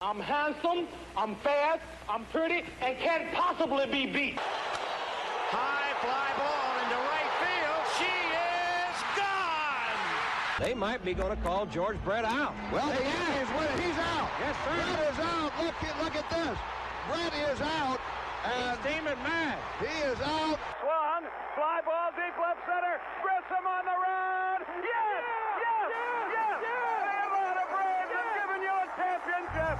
I'm handsome, I'm fast, I'm pretty, and can't possibly be beat. High fly ball into right field. She is gone. They might be going to call George Brett out. Well, he is. He's out. Yes, sir. Brett is out. Look at this. Brett is out. He's steaming mad. He is out. Swung. Fly ball deep left center. Grissom on the run. Yes! The Atlanta Braves have given you a championship.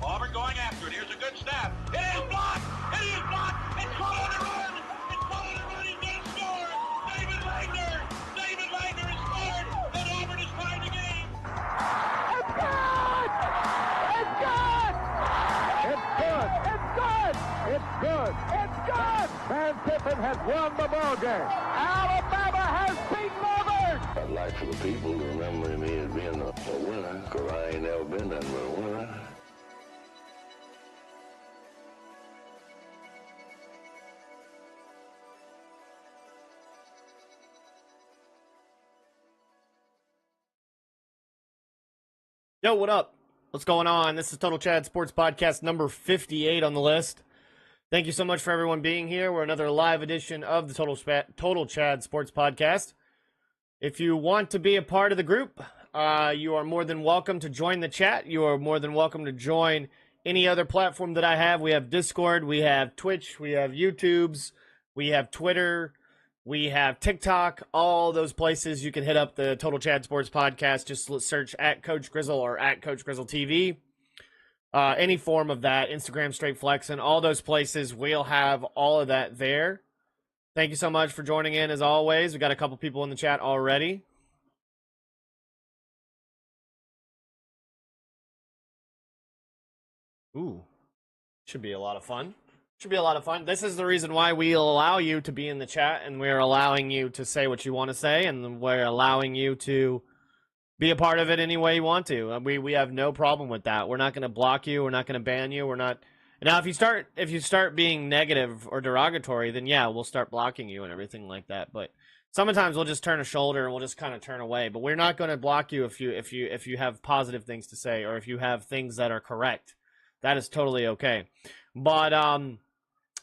Auburn going after it. Here's a good snap. It is blocked. It is blocked. It's caught on the run. It's caught on the run. He's going to score. David Wagner has scored. And Auburn is tied the game. It's good! It's good! It's good. It's good! It's good. It's good! Van Tippen has won the ball game. Alabama has beaten Auburn! I'd like for the people to remember me as being a winner, because I ain't never been nothing but a winner. Yo, what up? What's going on? This is Total Chad Sports Podcast number 58 on the list. Thank you so much for everyone being here. We're another live edition of the Total Chad Sports Podcast. If you want to be a part of the group, you are more than welcome to join the chat. You are more than welcome to join any other platform that I have. We have Discord, we have Twitch, we have YouTubes, we have Twitter, we have TikTok, all those places. You can hit up the Total Chad Sports Podcast. Just search at Coach Grizzle or at Coach Grizzle TV. Any form of that, Instagram, Straight Flexing, all those places, we'll have all of that there. Thank you so much for joining in as always. We got a couple people in the chat already. Ooh, should be a lot of fun. Should be a lot of fun. This is the reason why we allow you to be in the chat, and we're allowing you to say what you want to say, and we're allowing you to be a part of it any way you want to. We have no problem with that. We're not going to block you. We're not going to ban you. We're not. Now, if you start being negative or derogatory, then yeah, we'll start blocking you and everything like that. But sometimes we'll just turn a shoulder and we'll just kind of turn away. But we're not going to block you if you have positive things to say or if you have things that are correct. That is totally okay. But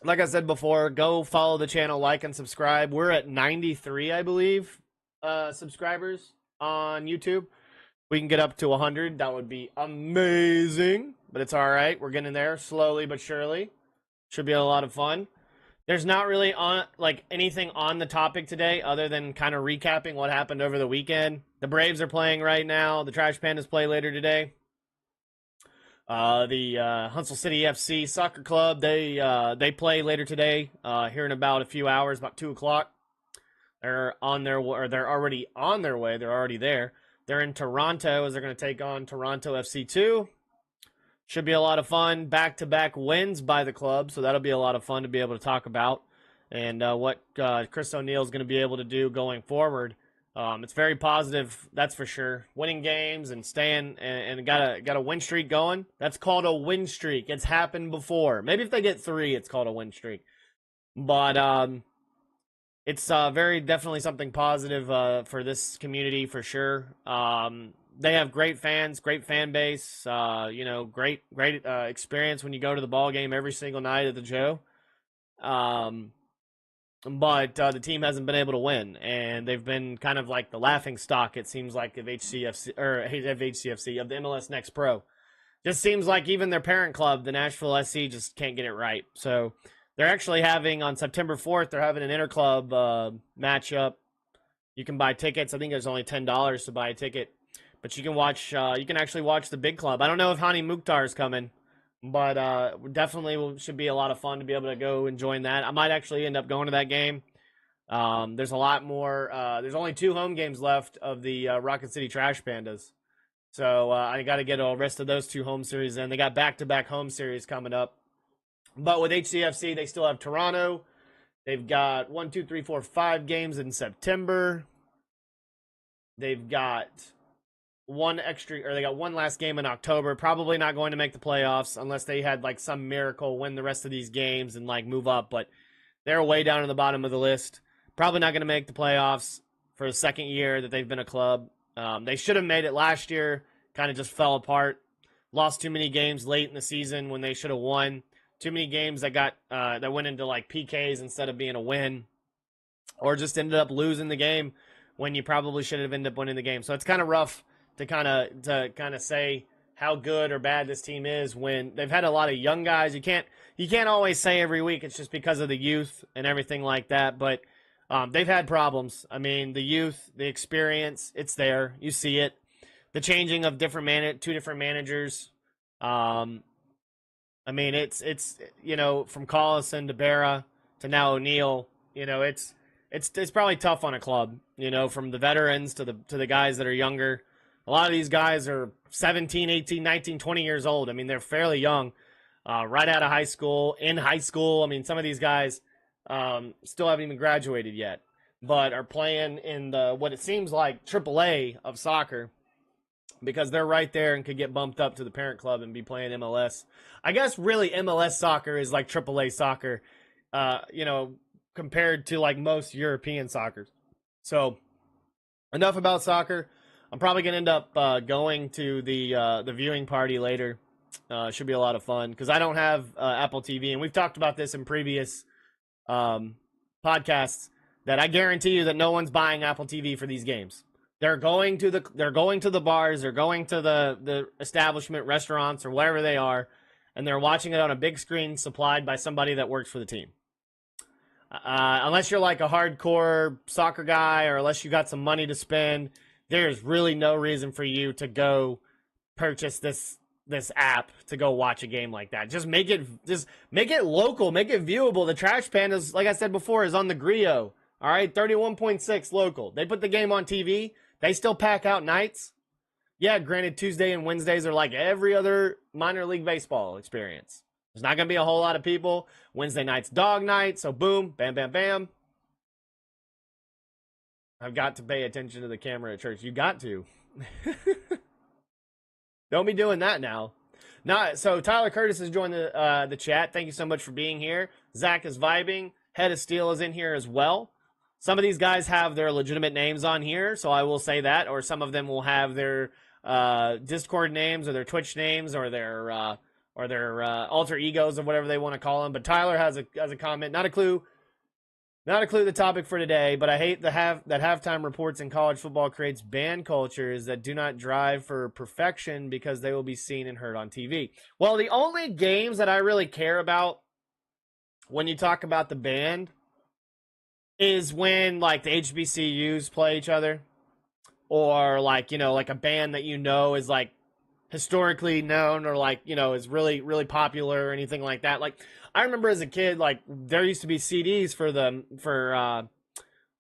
like I said before, go follow the channel, like and subscribe. We're at 93, I believe, subscribers on YouTube. We can get up to 100. That would be amazing, but it's all right. We're getting there slowly but surely. Should be a lot of fun. There's not really anything on the topic today other than kind of recapping what happened over the weekend. The Braves are playing right now. The Trash Pandas play later today. The Huntsville City FC Soccer Club, they play later today, here in about a few hours, about 2 o'clock. They're already on their way. They're already there. They're in Toronto as they're going to take on Toronto FC2. Should be a lot of fun. Back-to-back wins by the club, so that'll be a lot of fun to be able to talk about and what Chris O'Neal is going to be able to do going forward. It's very positive, that's for sure. Winning games and staying and got a win streak going. That's called a win streak. It's happened before. Maybe if they get 3, it's called a win streak. But it's very definitely something positive for this community for sure. They have great fans, great fan base. Great experience when you go to the ball game every single night at the Joe. But the team hasn't been able to win, and they've been kind of like the laughing stock, it seems like, of HCFC, of the MLS Next Pro. Just seems like even their parent club, the Nashville SC, just can't get it right. So they're actually having, on September 4th, they're having an interclub matchup. You can buy tickets. I think there's only $10 to buy a ticket. But you can actually watch the big club. I don't know if Hani Mukhtar is coming. But definitely should be a lot of fun to be able to go and join that. I might actually end up going to that game. There's a lot more. There's only 2 home games left of the Rocket City Trash Pandas. So I got to get the rest of those 2 home series in. They got back-to-back home series coming up. But with HCFC, they still have Toronto. They've got 5 games in September. They've got they got one last game in October. Probably not going to make the playoffs unless they had like some miracle, win the rest of these games and like move up. But they're way down at the bottom of the list. Probably not going to make the playoffs for the second year that they've been a club. They should have made it last year. Kind of just fell apart. lost too many games late in the season when they should have won. Too many games that got that went into like PKs instead of being a win, or just ended up losing the game when you probably should have ended up winning the game. So it's kind of rough to kind of say how good or bad this team is when they've had a lot of young guys. You can't always say every week it's just because of the youth and everything like that, but they've had problems. I mean, the youth, the experience, it's there. You see it. The changing of two different managers. I mean, it's from Collison to Berra to now O'Neill. It's probably tough on a club. From the veterans to the guys that are younger. A lot of these guys are 17, 18, 19, 20 years old. I mean, they're fairly young, right out of high school, in high school. I mean, some of these guys still haven't even graduated yet, but are playing in what it seems like AAA of soccer, because they're right there and could get bumped up to the parent club and be playing MLS. I guess really MLS soccer is like AAA soccer, compared to like most European soccer. So enough about soccer. I'm probably going to end up going to the viewing party later. Should be a lot of fun because I don't have Apple TV, and we've talked about this in previous podcasts, that I guarantee you that no one's buying Apple TV for these games. They're going to the bars, they're going to the establishment, restaurants, or wherever they are, and they're watching it on a big screen supplied by somebody that works for the team. Unless you're like a hardcore soccer guy, or unless you got some money to spend, there's really no reason for you to go purchase this app to go watch a game like that. Just make it local, make it viewable. The Trash Pandas, like I said before, is on the Grio. All right, 31.6 local. They put the game on TV. They still pack out nights. Yeah, granted, Tuesday and Wednesdays are like every other minor league baseball experience. There's not going to be a whole lot of people. Wednesday night's dog night, so boom, bam, bam, bam. I've got to pay attention to the camera at church. You got to. Don't be doing that now. So Tyler Curtis has joined the chat. Thank you so much for being here. Zach is vibing. Head of Steel is in here as well. Some of these guys have their legitimate names on here, so I will say that. Or some of them will have their Discord names or their Twitch names or their alter egos or whatever they want to call them. But Tyler has a comment. Not a clue the topic for today, but I hate that halftime reports in college football creates band cultures that do not drive for perfection because they will be seen and heard on TV. Well, the only games that I really care about when you talk about the band is when like the HBCUs play each other, or like a band that is like historically known, or like is really, really popular or anything like that. Like I remember as a kid, like there used to be CDs for the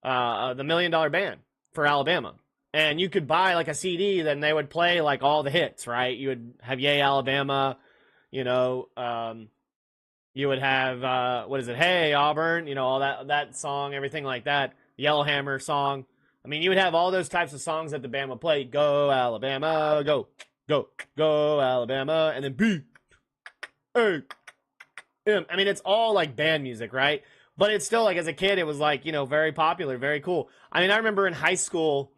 $1 Million Band for Alabama, and you could buy like a CD, then they would play like all the hits, right? You would have Yay Alabama, you would have Hey Auburn, all that song, everything like that. Yellowhammer song. I mean, you would have all those types of songs that the band would play. Go Alabama, go, go, go Alabama, and then B, A, M. I mean, it's all like band music, right? But it's still like as a kid, it was like very popular, very cool. I mean, I remember in high school,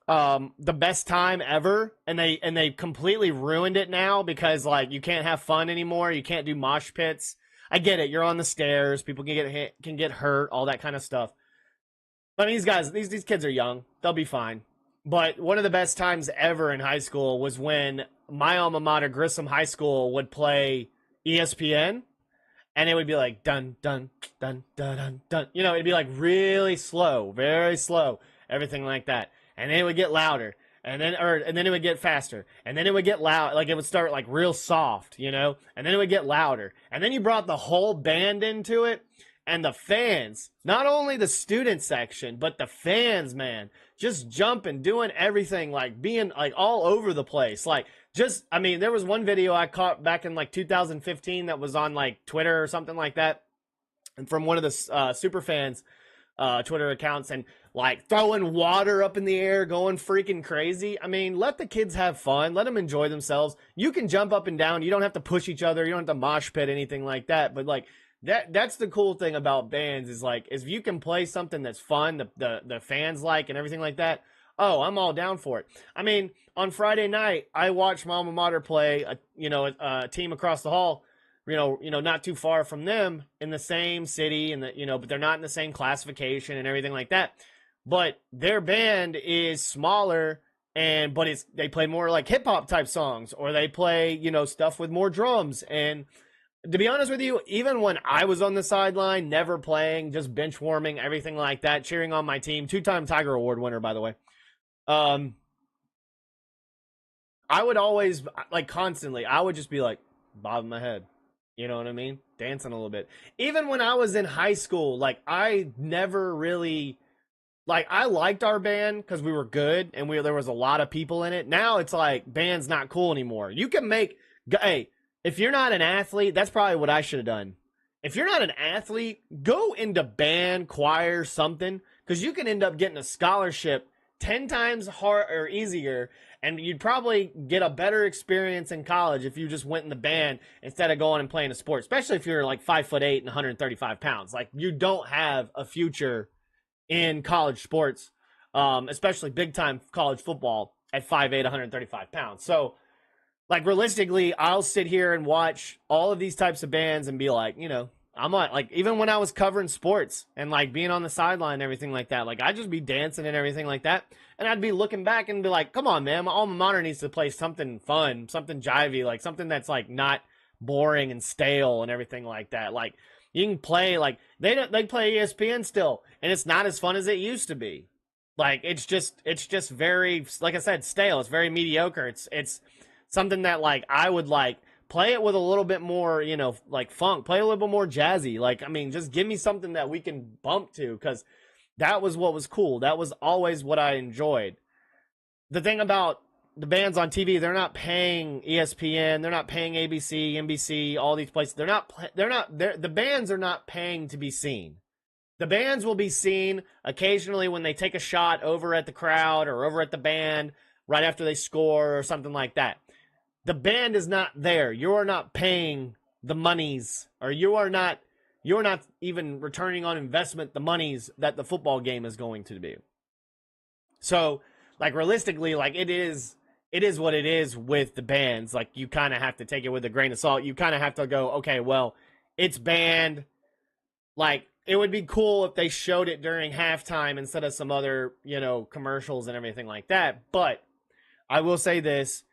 the best time ever, and they completely ruined it now because like you can't have fun anymore. You can't do mosh pits. I get it. You're on the stairs. People can get hit, can get hurt, all that kind of stuff. But these guys, these kids are young. They'll be fine. But one of the best times ever in high school was when my alma mater, Grissom High School, would play ESPN, and it would be like dun dun dun dun dun dun. It'd be like really slow, very slow, everything like that. And then it would get louder, and then it would get faster, and then it would get loud, like it would start like real soft, and then it would get louder, and then you brought the whole band into it, and the fans, not only the student section, but the fans, man, just jumping, doing everything, like being like all over the place, like there was one video I caught back in like 2015 that was on like Twitter or something like that, and from one of the super fans Twitter accounts, and like throwing water up in the air, going freaking crazy. I mean, let the kids have fun. Let them enjoy themselves. You can jump up and down. You don't have to push each other. You don't have to mosh pit, anything like that. But like that's the cool thing about bands is like, if you can play something that's fun, the fans like, and everything like that. oh, I'm all down for it. I mean, on Friday night, I watched my alma mater play a team across the hall, not too far from them in the same city, and but they're not in the same classification and everything like that. But their band is smaller, but they play more like hip hop type songs, or they play stuff with more drums. And to be honest with you, even when I was on the sideline, never playing, just bench warming, everything like that, cheering on my team, 2-time Tiger Award winner, by the way. I would always, constantly, I would just be bobbing my head. You know what I mean? Dancing a little bit. Even when I was in high school, I never really, I liked our band because we were good and there was a lot of people in it. Now it's band's not cool anymore. You can hey, if you're not an athlete, that's probably what I should have done. If you're not an athlete, go into band, choir, something, because you can end up getting a scholarship 10 times hard or easier, and you'd probably get a better experience in college if you just went in the band instead of going and playing a sport, especially if you're 5'8" and 135 pounds. You don't have a future in college sports, especially big time college football at 5'8", 135 pounds. So realistically, I'll sit here and watch all of these types of bands and be I'm even when I was covering sports and being on the sideline and everything like that, I'd just be dancing and everything like that. And I'd be looking back and be come on, man, my alma mater needs to play something fun, something jivey, something that's not boring and stale and everything like that. You can play, they play ESPN still, and it's not as fun as it used to be. It's just very, like I said, stale. It's very mediocre. It's something that I would play it with a little bit more, funk, play a little bit more jazzy. Just give me something that we can bump to, because that was what was cool. That was always what I enjoyed. The thing about the bands on TV, they're not paying ESPN, they're not paying ABC, NBC, all these places. The bands are not paying to be seen. The bands will be seen occasionally when they take a shot over at the crowd or over at the band right after they score or something like that. The band is not there. You are not paying the monies, or you're not even returning on investment the monies that the football game is going to be. So, realistically, it is what it is with the bands. You kind of have to take it with a grain of salt. You kind of have to go, okay, well, it's band. It would be cool if they showed it during halftime instead of some other, commercials and everything like that. But I will say this.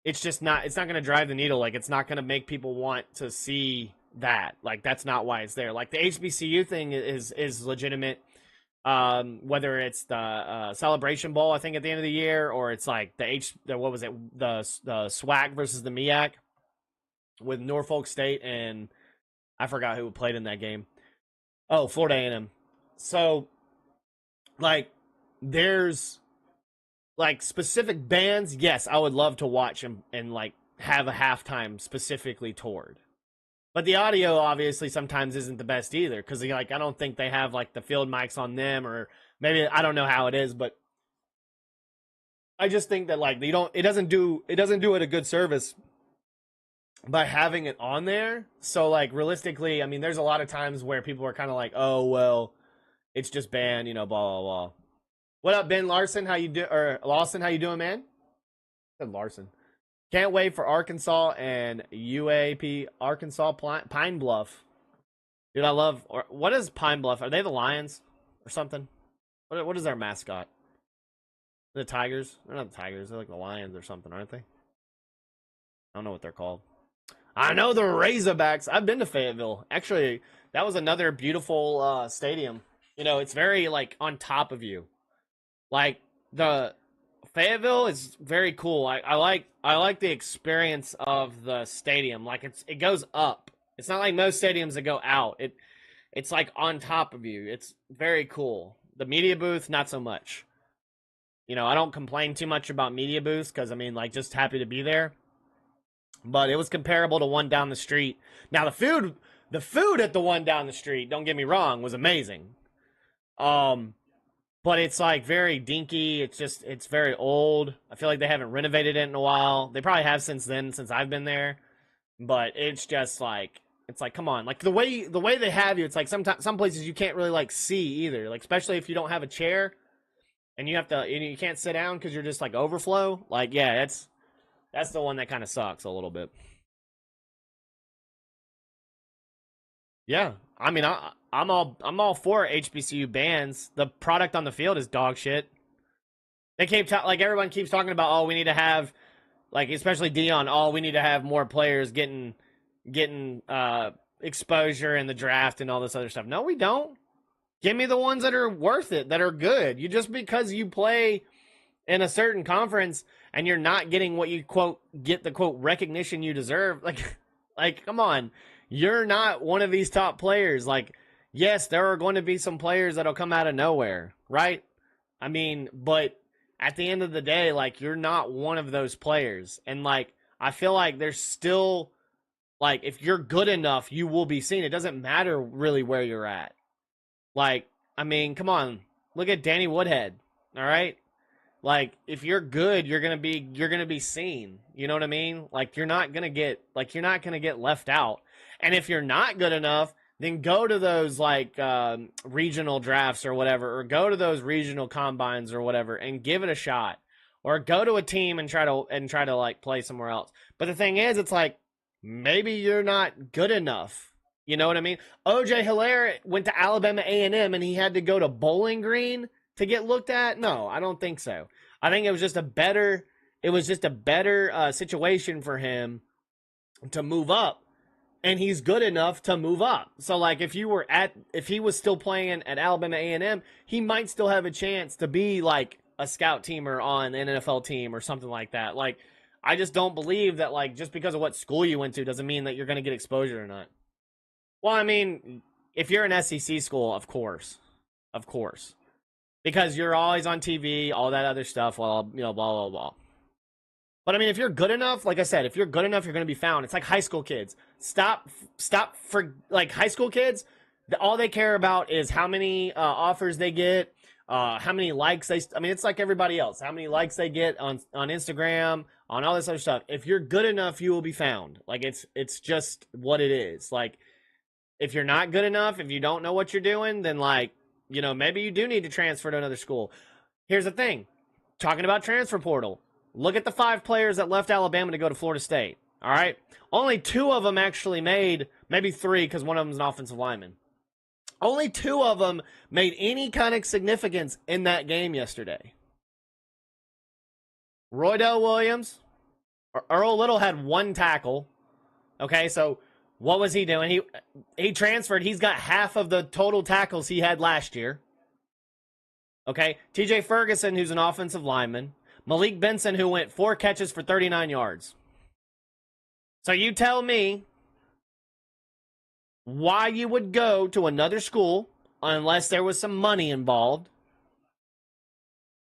It's not going to drive the needle. It's not going to make people want to see that. That's not why it's there. The HBCU thing is legitimate. Whether it's the Celebration Bowl, I think at the end of the year, or it's the SWAC versus the MEAC with Norfolk State and I forgot who played in that game. Oh, Florida A&M. So, there's specific bands, yes, I would love to watch and have a halftime specifically toward. But the audio obviously sometimes isn't the best either, because I don't think they have the field mics on them, or maybe I don't know how it is, but I just think that it doesn't do it a good service by having it on there. So realistically, there's a lot of times where people are kind of oh well, it's just band, blah blah blah. What up, Ben Larson? How you do? Or Lawson? How you doing, man? I said Larson. Can't wait for Arkansas and UAP Arkansas Pine Bluff. Dude, I love. What is Pine Bluff? Are they the Lions or something? What is their mascot? The Tigers? They're not the Tigers. They're the Lions or something, aren't they? I don't know what they're called. I know the Razorbacks. I've been to Fayetteville. Actually, that was another beautiful stadium. It's very on top of you. The Fayetteville is very cool. I like the experience of the stadium. It goes up. It's not like most stadiums that go out. It's on top of you. It's very cool. The media booth, not so much. I don't complain too much about media booths because just happy to be there. But it was comparable to one down the street. Now the food at the one down the street, don't get me wrong, was amazing. But it's very dinky. It's very old. I feel like they haven't renovated it in a while. They probably have since I've been there. But it's just come on. The way they have you, it's some places you can't really see either. Especially if you don't have a chair. and you can't sit down because you're just like overflow. Like, yeah, that's the one that kind of sucks a little bit. Yeah, I mean, I'm all for HBCU bans. The product on the field is dog shit. They keep like everyone keeps talking about, oh, we need to have, like, especially Dion, oh, we need to have more players getting exposure in the draft and all this other stuff. No, we don't. Give me the ones that are worth it, that are good. You just because you play in a certain conference and you're not getting what you quote get the quote recognition you deserve, like come on. You're not one of these top players. Like, yes, there are going to be some players that'll come out of nowhere, right? I mean, but at the end of the day, like, you're not one of those players. And, like, I feel like there's still, like, if you're good enough, you will be seen. It doesn't matter really where you're at. Like, I mean, come on. Look at Danny Woodhead, all right? Like, if you're good, you're gonna be seen. You know what I mean? Like, you're not gonna get left out. And if you're not good enough, then go to those like regional drafts or whatever, or go to those regional combines or whatever, and give it a shot, or go to a team and try to like play somewhere else. But the thing is, it's like maybe you're not good enough. You know what I mean? OJ Hilaire went to Alabama A&M and he had to go to Bowling Green to get looked at. No, I don't think so. I think it was just a better situation for him to move up. And he's good enough to move up. So, like, if he was still playing at Alabama A&M, he might still have a chance to be, like, a scout teamer on an NFL team or something like that. Like, I just don't believe that, like, just because of what school you went to doesn't mean that you're going to get exposure or not. Well, I mean, if you're an SEC school, of course. Of course. Because you're always on TV, all that other stuff, well, you know, blah, blah, blah. But I mean, if you're good enough, like I said, if you're good enough, you're going to be found. It's like high school kids. Stop for like high school kids. All they care about is how many offers they get, how many likes I mean, it's like everybody else. How many likes they get on Instagram, on all this other stuff. If you're good enough, you will be found. Like it's just what it is. Like if you're not good enough, if you don't know what you're doing, then like, you know, maybe you do need to transfer to another school. Here's the thing. Talking about transfer portal. Look at the 5 players that left Alabama to go to Florida State, all right? Only 2 of them actually made, maybe 3 because one of them is an offensive lineman. Only 2 of them made any kind of significance in that game yesterday. Roydell Williams, Earl Little had 1 tackle, okay? So what was he doing? He transferred. He's got half of the total tackles he had last year, okay? TJ Ferguson, who's an offensive lineman. Malik Benson, who went 4 catches for 39 yards. So you tell me why you would go to another school unless there was some money involved,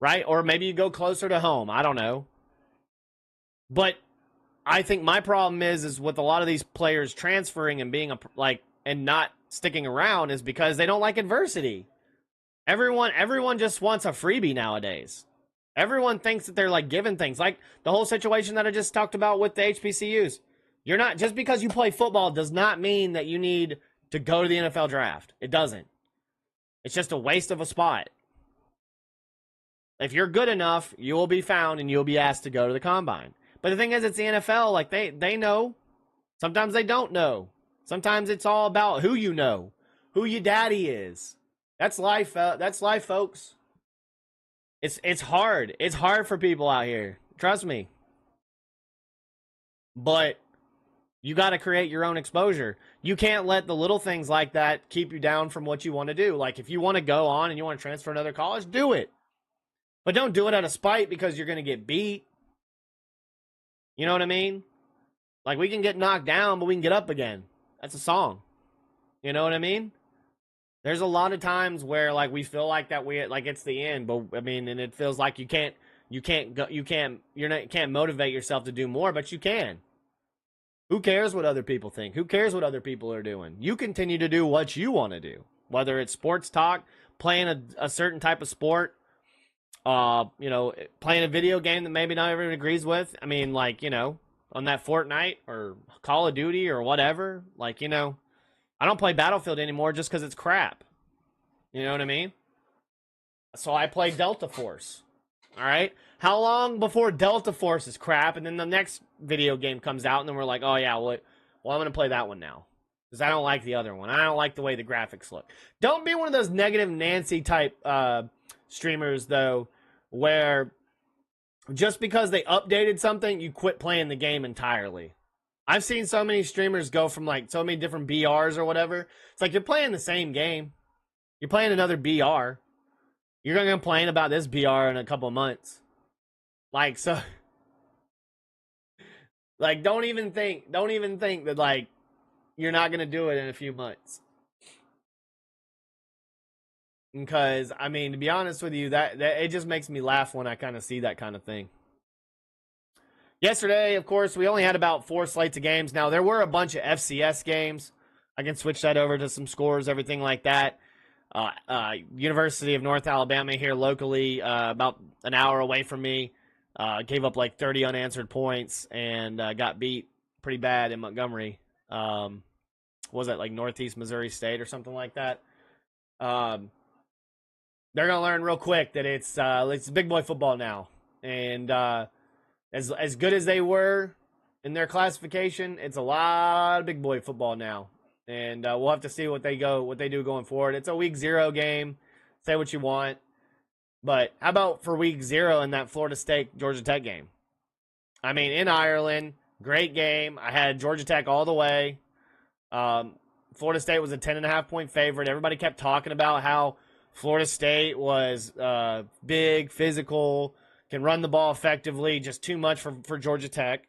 right? Or maybe you go closer to home. I don't know. But I think my problem is with a lot of these players transferring and being and not sticking around is because they don't like adversity. Everyone just wants a freebie nowadays. Everyone thinks that they're like given things, like the whole situation that I just talked about with the HBCUs. You're not, just because you play football does not mean that you need to go to the NFL draft. It doesn't. It's just a waste of a spot. If you're good enough, you will be found and you'll be asked to go to the combine. But the thing is, it's the NFL. Like they know. Sometimes they don't know. Sometimes it's all about who you know, who your daddy is. That's life. That's life, folks. It's hard. It's hard for people out here. Trust me. But you got to create your own exposure. You can't let the little things like that keep you down from what you want to do. Like if you want to go on and you want to transfer to another college, do it. But don't do it out of spite because you're going to get beat. You know what I mean? Like we can get knocked down, but we can get up again. That's a song. You know what I mean? There's a lot of times where like we feel like that it's the end, but I mean, and it feels like you can't motivate yourself to do more, but you can. Who cares what other people think? Who cares what other people are doing? You continue to do what you want to do, whether it's sports talk, playing a certain type of sport, playing a video game that maybe not everyone agrees with. I mean, like, on that Fortnite or Call of Duty or whatever, like, I don't play Battlefield anymore just because it's crap. You know what I mean? So I play Delta Force. All right. How long before Delta Force is crap, and then the next video game comes out, and then we're like, oh yeah, well I'm gonna play that one now because I don't like the other one. I don't like the way the graphics look. Don't be one of those negative Nancy type streamers though, where just because they updated something, you quit playing the game entirely. I've seen so many streamers go from like so many different BRs or whatever. It's like you're playing the same game. You're playing another BR. You're going to complain about this BR in a couple of months. Like, so, like, don't even think that, like, you're not going to do it in a few months. Because, I mean, to be honest with you, that it just makes me laugh when I kind of see that kind of thing. Yesterday, of course, we only had about 4 slates of games. Now, there were a bunch of FCS games. I can switch that over to some scores, everything like that. University of North Alabama here locally, about an hour away from me, gave up like 30 unanswered points and got beat pretty bad in Montgomery. Was that like Northeast Missouri State or something like that? They're gonna learn real quick that it's big boy football now, and as good as they were in their classification, it's a lot of big boy football now. And we'll have to see what they do going forward. It's a week 0 game. Say what you want. But how about for week 0 in that Florida State Georgia Tech game? I mean, in Ireland, great game. I had Georgia Tech all the way. Florida State was a 10.5 point favorite. Everybody kept talking about how Florida State was big, physical, can run the ball effectively, just too much for Georgia Tech.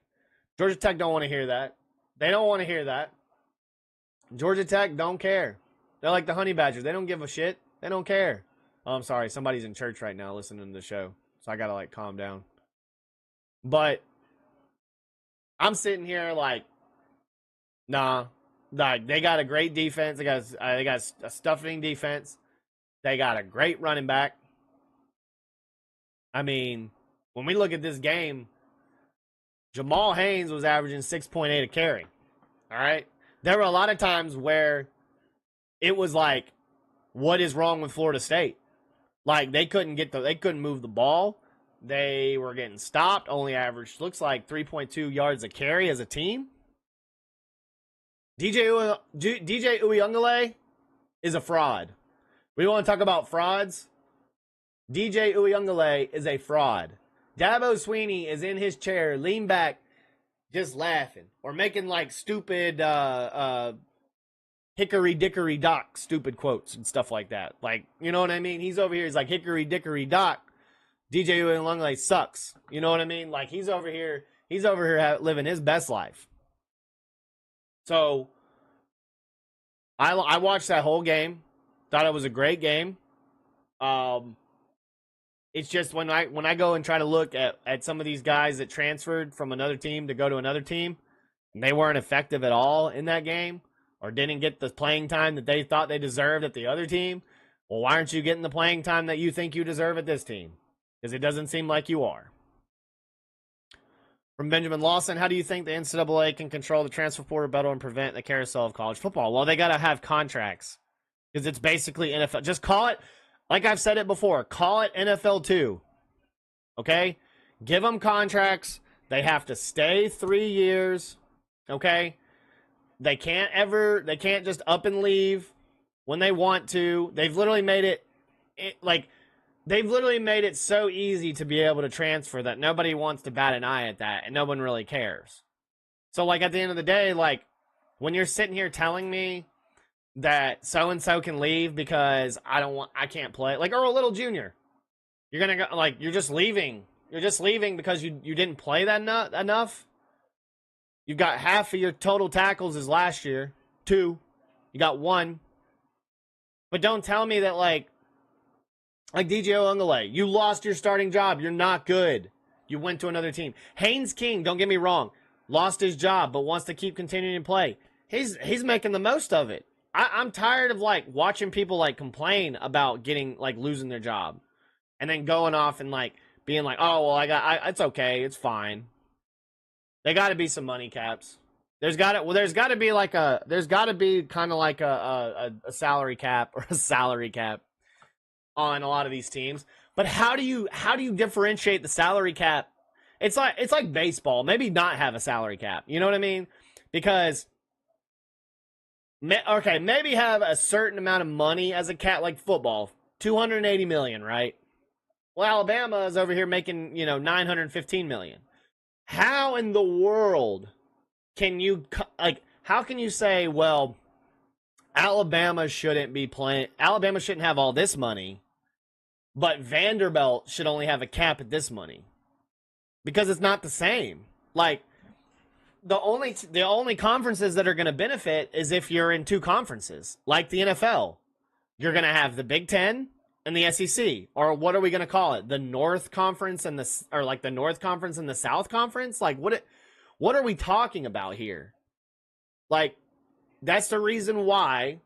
Georgia Tech don't want to hear that. They don't want to hear that. Georgia Tech don't care. They're like the Honey Badgers. They don't give a shit. They don't care. Oh, I'm sorry. Somebody's in church right now listening to the show. So I got to like calm down. But I'm sitting here like, nah. Like, they got a great defense. They got a stuffing defense. They got a great running back. I mean, when we look at this game, Jamal Haynes was averaging 6.8 a carry. All right? There were a lot of times where it was like, what is wrong with Florida State? Like, they couldn't move the ball. They were getting stopped. Only averaged, looks like 3.2 yards a carry as a team. DJ Uiagalelei is a fraud. We want to talk about frauds? DJ Uiagalelei is a fraud. Dabo Swinney is in his chair, lean back, just laughing or making like stupid hickory dickory dock stupid quotes and stuff like that. Like, you know what I mean? He's over here, he's like hickory dickory dock. DJ Uiagalelei sucks. You know what I mean? Like, he's over here living his best life. So I watched that whole game. Thought it was a great game. It's just when I go and try to look at some of these guys that transferred from another team to go to another team, and they weren't effective at all in that game or didn't get the playing time that they thought they deserved at the other team, well, why aren't you getting the playing time that you think you deserve at this team? Because it doesn't seem like you are. From Benjamin Lawson, how do you think the NCAA can control the transfer portal better and prevent the carousel of college football? Well, they got to have contracts because it's basically NFL. Just call it, like I've said it before, call it NFL 2. Okay? Give them contracts. They have to stay 3 years. Okay? They can't just up and leave when they want to. They've literally made it so easy to be able to transfer that nobody wants to bat an eye at that, and no one really cares. So, like, at the end of the day, like, when you're sitting here telling me that so-and-so can leave because I can't play, like Earl Little Jr., you're gonna go, like, you're just leaving because you didn't play that enough. You got half of your total tackles as last year, 2. You got 1. But don't tell me that, like DJ Uiagalelei, you lost your starting job. You're not good. You went to another team. Haynes King, don't get me wrong, lost his job but wants to keep continuing to play. He's making the most of it. I'm tired of like watching people like complain about getting like losing their job, and then going off and like being like, oh well, it's okay, it's fine. They got to be some money caps. There's got to be kind of like a salary cap or a salary cap on a lot of these teams. But how do you differentiate the salary cap? It's like baseball. Maybe not have a salary cap. You know what I mean? Because maybe have a certain amount of money as a cap, like football, $280 million, right? Well, Alabama is over here making, $915 million. How in the world can you, how can you say, well, Alabama shouldn't have all this money, but Vanderbilt should only have a cap at this money? Because it's not the same. Like, the only conferences that are going to benefit is if you're in two conferences, like the NFL. You're going to have the Big Ten and the SEC, or what are we going to call it? The North Conference and the North Conference and the South Conference? Like, what are we talking about here? Like, that's the reason why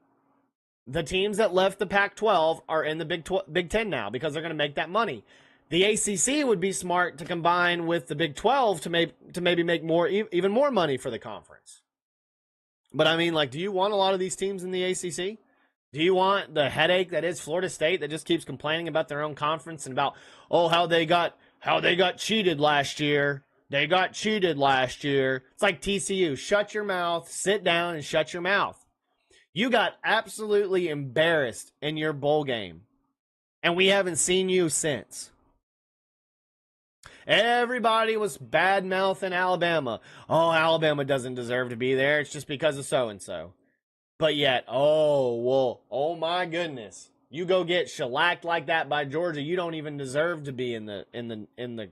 the teams that left the Pac-12 are in the Big Ten now, because they're going to make that money. The ACC would be smart to combine with the Big 12 to maybe make even more money for the conference. But I mean, like, do you want a lot of these teams in the ACC? Do you want the headache that is Florida State that just keeps complaining about their own conference and about, how they got cheated last year? They got cheated last year. It's like TCU. Shut your mouth, sit down, and shut your mouth. You got absolutely embarrassed in your bowl game, and we haven't seen you since. Everybody was bad-mouthing Alabama. Oh, Alabama doesn't deserve to be there. It's just because of so-and-so. But yet, oh my goodness. You go get shellacked like that by Georgia, you don't even deserve to be in the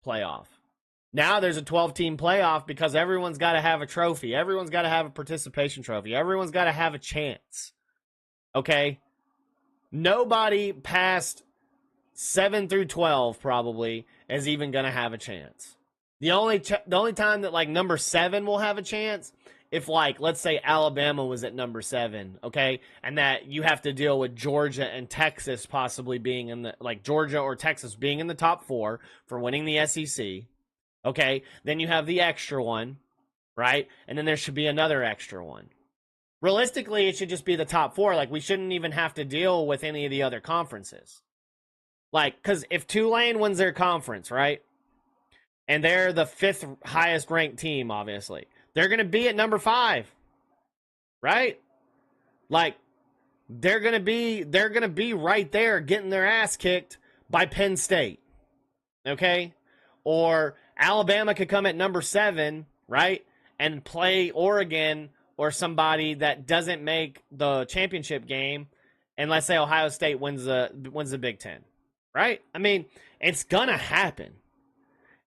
playoff. Now there's a 12-team playoff because everyone's got to have a trophy. Everyone's got to have a participation trophy. Everyone's got to have a chance. Okay? Nobody past 7 through 12 probably is even going to have a chance. The only time that, like, number 7 will have a chance, if, like, let's say Alabama was at number 7, okay, and that you have to deal with Georgia and Texas possibly being in the, like, Georgia or Texas being in the top 4 for winning the SEC, okay, then you have the extra one, right, and then there should be another extra one. Realistically, it should just be the top 4. Like, we shouldn't even have to deal with any of the other conferences. Like, because if Tulane wins their conference, right, and they're the 5th highest ranked team, obviously, they're going to be at number 5, right? Like, they're going to be right there getting their ass kicked by Penn State, okay? Or Alabama could come at number 7, right, and play Oregon or somebody that doesn't make the championship game, and let's say Ohio State wins the Big Ten. Right? I mean, it's going to happen.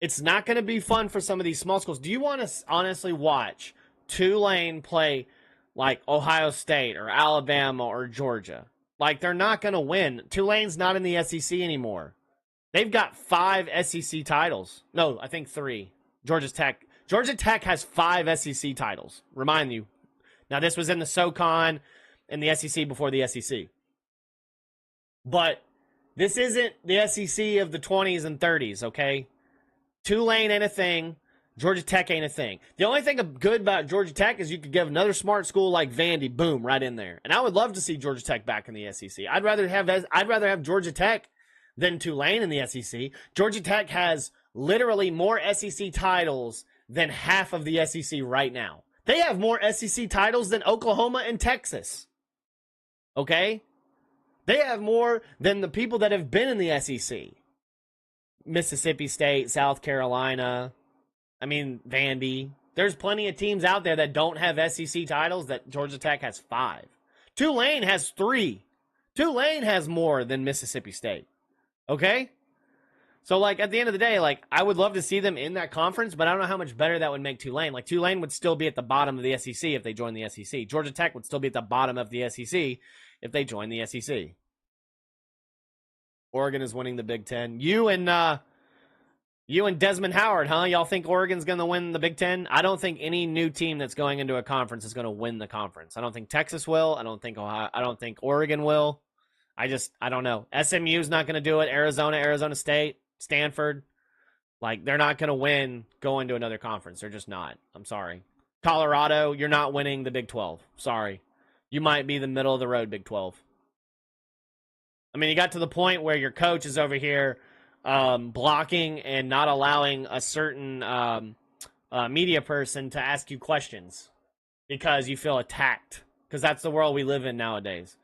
It's not going to be fun for some of these small schools. Do you want to honestly watch Tulane play like Ohio State or Alabama or Georgia? Like, they're not going to win. Tulane's not in the SEC anymore. They've got 5 SEC titles. No, I think 3. Georgia Tech has 5 SEC titles. Remind you. Now, this was in the SoCon and the SEC before the SEC. But this isn't the SEC of the 20s and 30s, okay? Tulane ain't a thing. Georgia Tech ain't a thing. The only thing good about Georgia Tech is you could give another smart school like Vandy, boom, right in there. And I would love to see Georgia Tech back in the SEC. I'd rather have Georgia Tech than Tulane in the SEC. Georgia Tech has literally more SEC titles than half of the SEC right now. They have more SEC titles than Oklahoma and Texas. Okay? They have more than the people that have been in the SEC. Mississippi State, South Carolina, Vandy. There's plenty of teams out there that don't have SEC titles that Georgia Tech has 5. Tulane has 3. Tulane has more than Mississippi State. Okay? So, like, at the end of the day, like, I would love to see them in that conference, but I don't know how much better that would make Tulane. Like, Tulane would still be at the bottom of the SEC if they joined the SEC. Georgia Tech would still be at the bottom of the SEC if they join the SEC. Oregon is winning the Big Ten. You and Desmond Howard, huh? Y'all think Oregon's going to win the Big Ten? I don't think any new team that's going into a conference is going to win the conference. I don't think Texas will. I don't think Ohio. I don't think Oregon will. I don't know. SMU's not going to do it. Arizona State, Stanford. Like, they're not going to win going to another conference. They're just not. I'm sorry. Colorado, you're not winning the Big 12. Sorry. You might be the middle of the road Big 12. I mean, you got to the point where your coach is over here blocking and not allowing a certain media person to ask you questions because you feel attacked. Because that's the world we live in nowadays.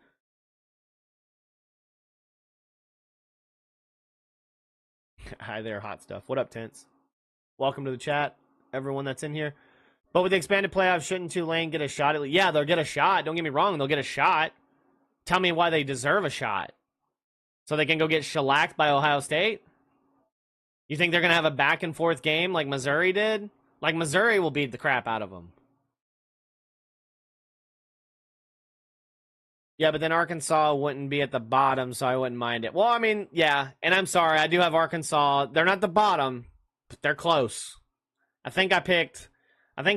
Hi there, hot stuff. What up, Tense? Welcome to the chat, everyone that's in here. But with the expanded playoffs, shouldn't Tulane get a shot? Yeah, they'll get a shot. Don't get me wrong. They'll get a shot. Tell me why they deserve a shot. So they can go get shellacked by Ohio State? You think they're going to have a back-and-forth game like Missouri did? Like, Missouri will beat the crap out of them. Yeah, but then Arkansas wouldn't be at the bottom, so I wouldn't mind it. Well, I mean, yeah, and I'm sorry. I do have Arkansas. They're not the bottom, but they're close. I think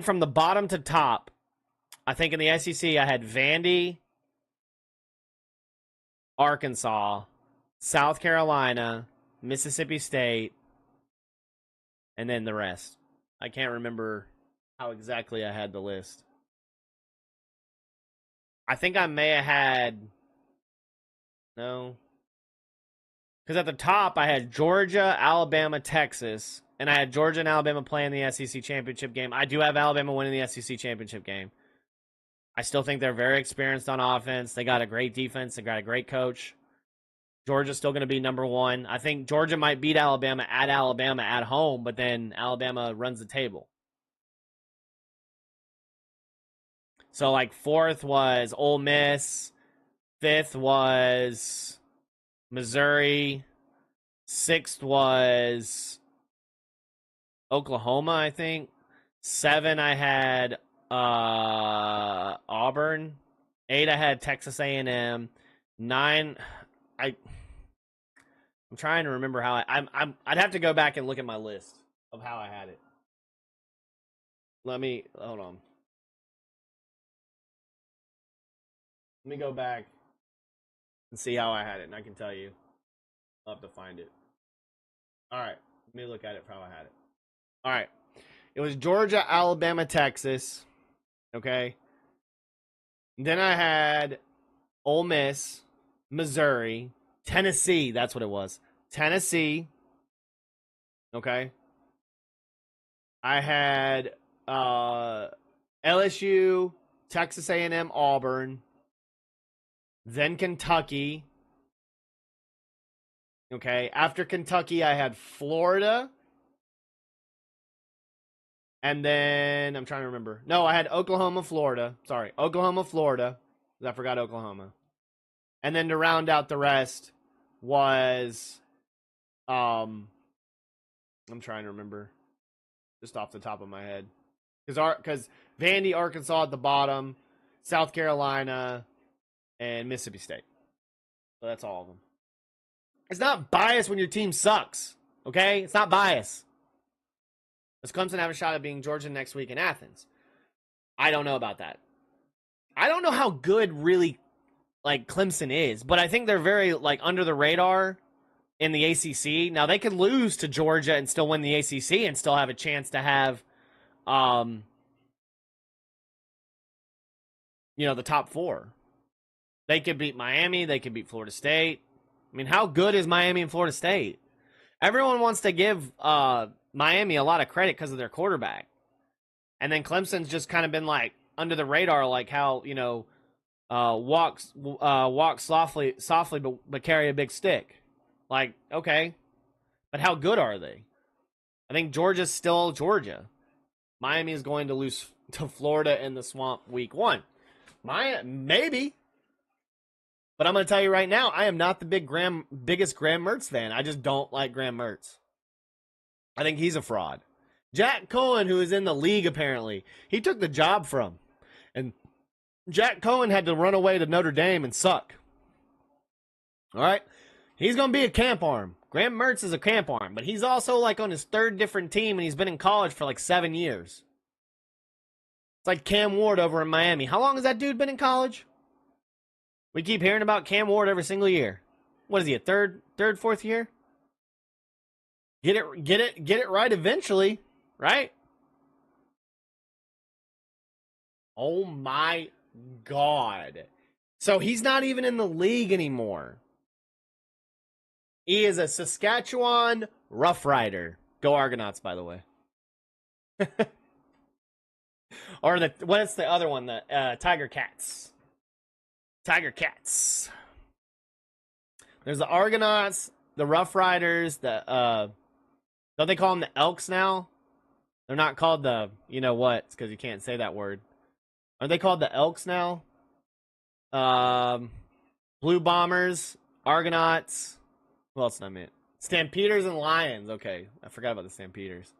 from the bottom to top, I think in the SEC I had Vandy, Arkansas, South Carolina, Mississippi State, and then the rest. I can't remember how exactly I had the list. I think I may have had... No. Because at the top, I had Georgia, Alabama, Texas, and I had Georgia and Alabama playing the SEC championship game. I do have Alabama winning the SEC championship game. I still think they're very experienced on offense. They got a great defense. They got a great coach. Georgia's still going to be number one. I think Georgia might beat Alabama at home, but then Alabama runs the table. So, like, fourth was Ole Miss. Fifth was Missouri. Sixth was Oklahoma, I think. 7, I had Auburn. 8, I had Texas A&M. 9, I'm trying to remember how I'd have to go back and look at my list of how I had it. Hold on. Let me go back and see how I had it, and I can tell you. I'll have to find it. All right. Let me look at it for how I had it. All right. It was Georgia, Alabama, Texas. Okay. And then I had Ole Miss, Missouri, Tennessee. That's what it was. Tennessee. Okay. I had LSU, Texas A&M, Auburn. Then Kentucky. Okay. After Kentucky, I had Florida. And then, I'm trying to remember. No, I had Oklahoma, Florida. Sorry. Oklahoma, Florida. I forgot Oklahoma. And then to round out the rest was, I'm trying to remember. Just off the top of my head. Because Vandy, Arkansas at the bottom. South Carolina. And Mississippi State. So that's all of them. It's not bias when your team sucks. Okay? It's not bias. Does Clemson have a shot at being Georgia next week in Athens? I don't know about that. I don't know how good really like Clemson is, but I think they're very like under the radar in the ACC. Now they could lose to Georgia and still win the ACC and still have a chance to have the top 4. They could beat Miami. They could beat Florida State. I mean, how good is Miami and Florida State? Everyone wants to give Miami a lot of credit because of their quarterback. And then Clemson's just kind of been like under the radar, like how, walk softly but carry a big stick. Like, okay. But how good are they? I think Georgia's still Georgia. Miami is going to lose to Florida in the Swamp week 1. Maybe. But I'm going to tell you right now, I am not the biggest Graham Mertz fan. I just don't like Graham Mertz. I think he's a fraud. Jack Cohen, who is in the league apparently, he took the job from. And Jack Cohen had to run away to Notre Dame and suck. All right? He's going to be a camp arm. Graham Mertz is a camp arm, but he's also like on his 3rd different team, and he's been in college for like 7 years. It's like Cam Ward over in Miami. How long has that dude been in college? We keep hearing about Cam Ward every single year. What is he, a third, 4th year? Get it right eventually, right? Oh my God. So he's not even in the league anymore. He is a Saskatchewan Roughrider. Go Argonauts, by the way. Or what's the other one? The Tiger Cats. Tiger Cats. There's the Argonauts, the Rough Riders, don't they call them the Elks now? They're not called the, you know what, it's because you can't say that word. Are they called the Elks now? Blue Bombers, Argonauts. Who else did I mean? Stampeders and Lions. Okay, I forgot about the Stampeders.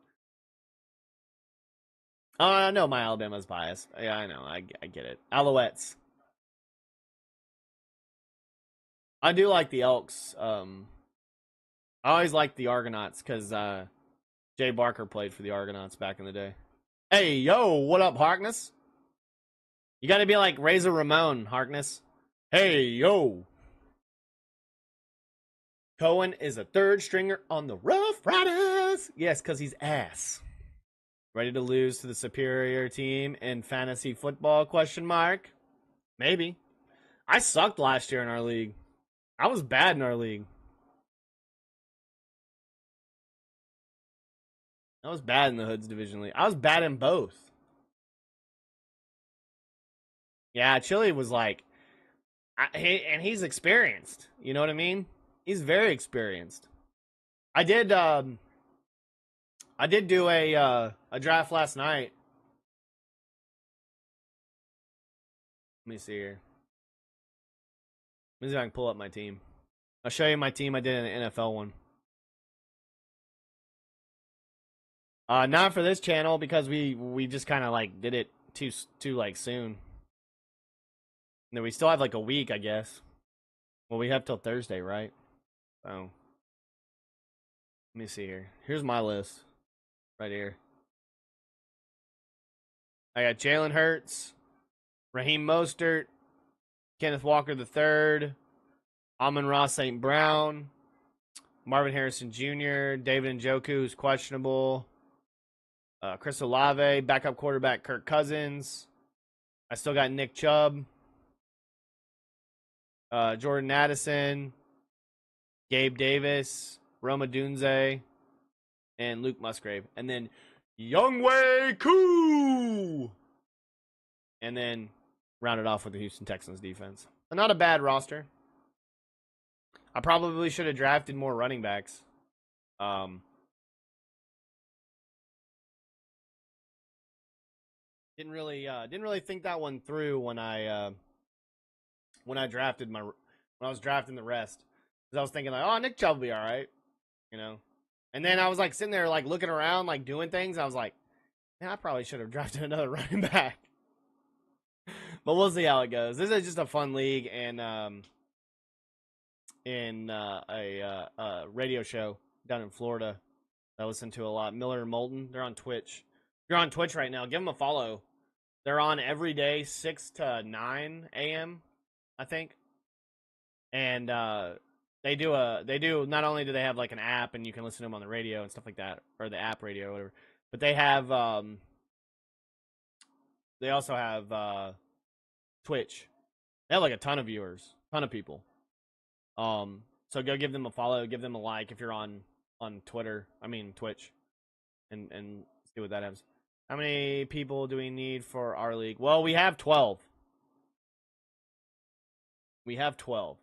Oh, no, my Alabama's biased. Yeah, I know, I get it. Alouettes. I do like the Elks. I always liked the Argonauts because Jay Barker played for the Argonauts back in the day. Hey, yo, what up, Harkness? You got to be like Razor Ramon, Harkness. Hey, yo. Cohen is a third stringer on the Rough Riders. Yes, because he's ass. Ready to lose to the superior team in fantasy football, question mark? Maybe. I sucked last year in our league. I was bad in our league. I was bad in the Hoods Division League. I was bad in both. Yeah, Chili was like... and he's experienced. You know what I mean? He's very experienced. I did do a draft last night. Let me see here. Let me see if I can pull up my team. I'll show you my team I did in the NFL one. Not for this channel because we just kind of like did it too like soon. And then we still have like a week, I guess. Well, we have till Thursday, right? So let me see here. Here's my list right here. I got Jalen Hurts, Raheem Mostert, Kenneth Walker III, Amon-Ra St. Brown, Marvin Harrison Jr., David Njoku, who's questionable, Chris Olave, backup quarterback Kirk Cousins. I still got Nick Chubb, Jordan Addison, Gabe Davis, Roma Dunze, and Luke Musgrave. And then Younghoe Koo! And then rounded off with the Houston Texans defense. Not a bad roster. I probably should have drafted more running backs. Didn't really think that one through when I drafted when I was drafting the rest. Because I was thinking like, oh, Nick Chubb will be all right, you know. And then I was like sitting there like looking around like doing things. I was like, man, I probably should have drafted another running back. But we'll see how it goes. This is just a fun league and in a radio show down in Florida that I listen to a lot. Miller and Moulton. They're on Twitch. If you're on Twitch right now, give them a follow. They're on every day, 6 to 9 a.m., I think. And they do not only do they have like an app and you can listen to them on the radio and stuff like that, or the app radio or whatever, but they have they also have Twitch. They have like a ton of viewers, ton of people. So go give them a follow, give them a like if you're on Twitch, and see what that has. How many people do we need for our league? Well, we have 12. We have 12.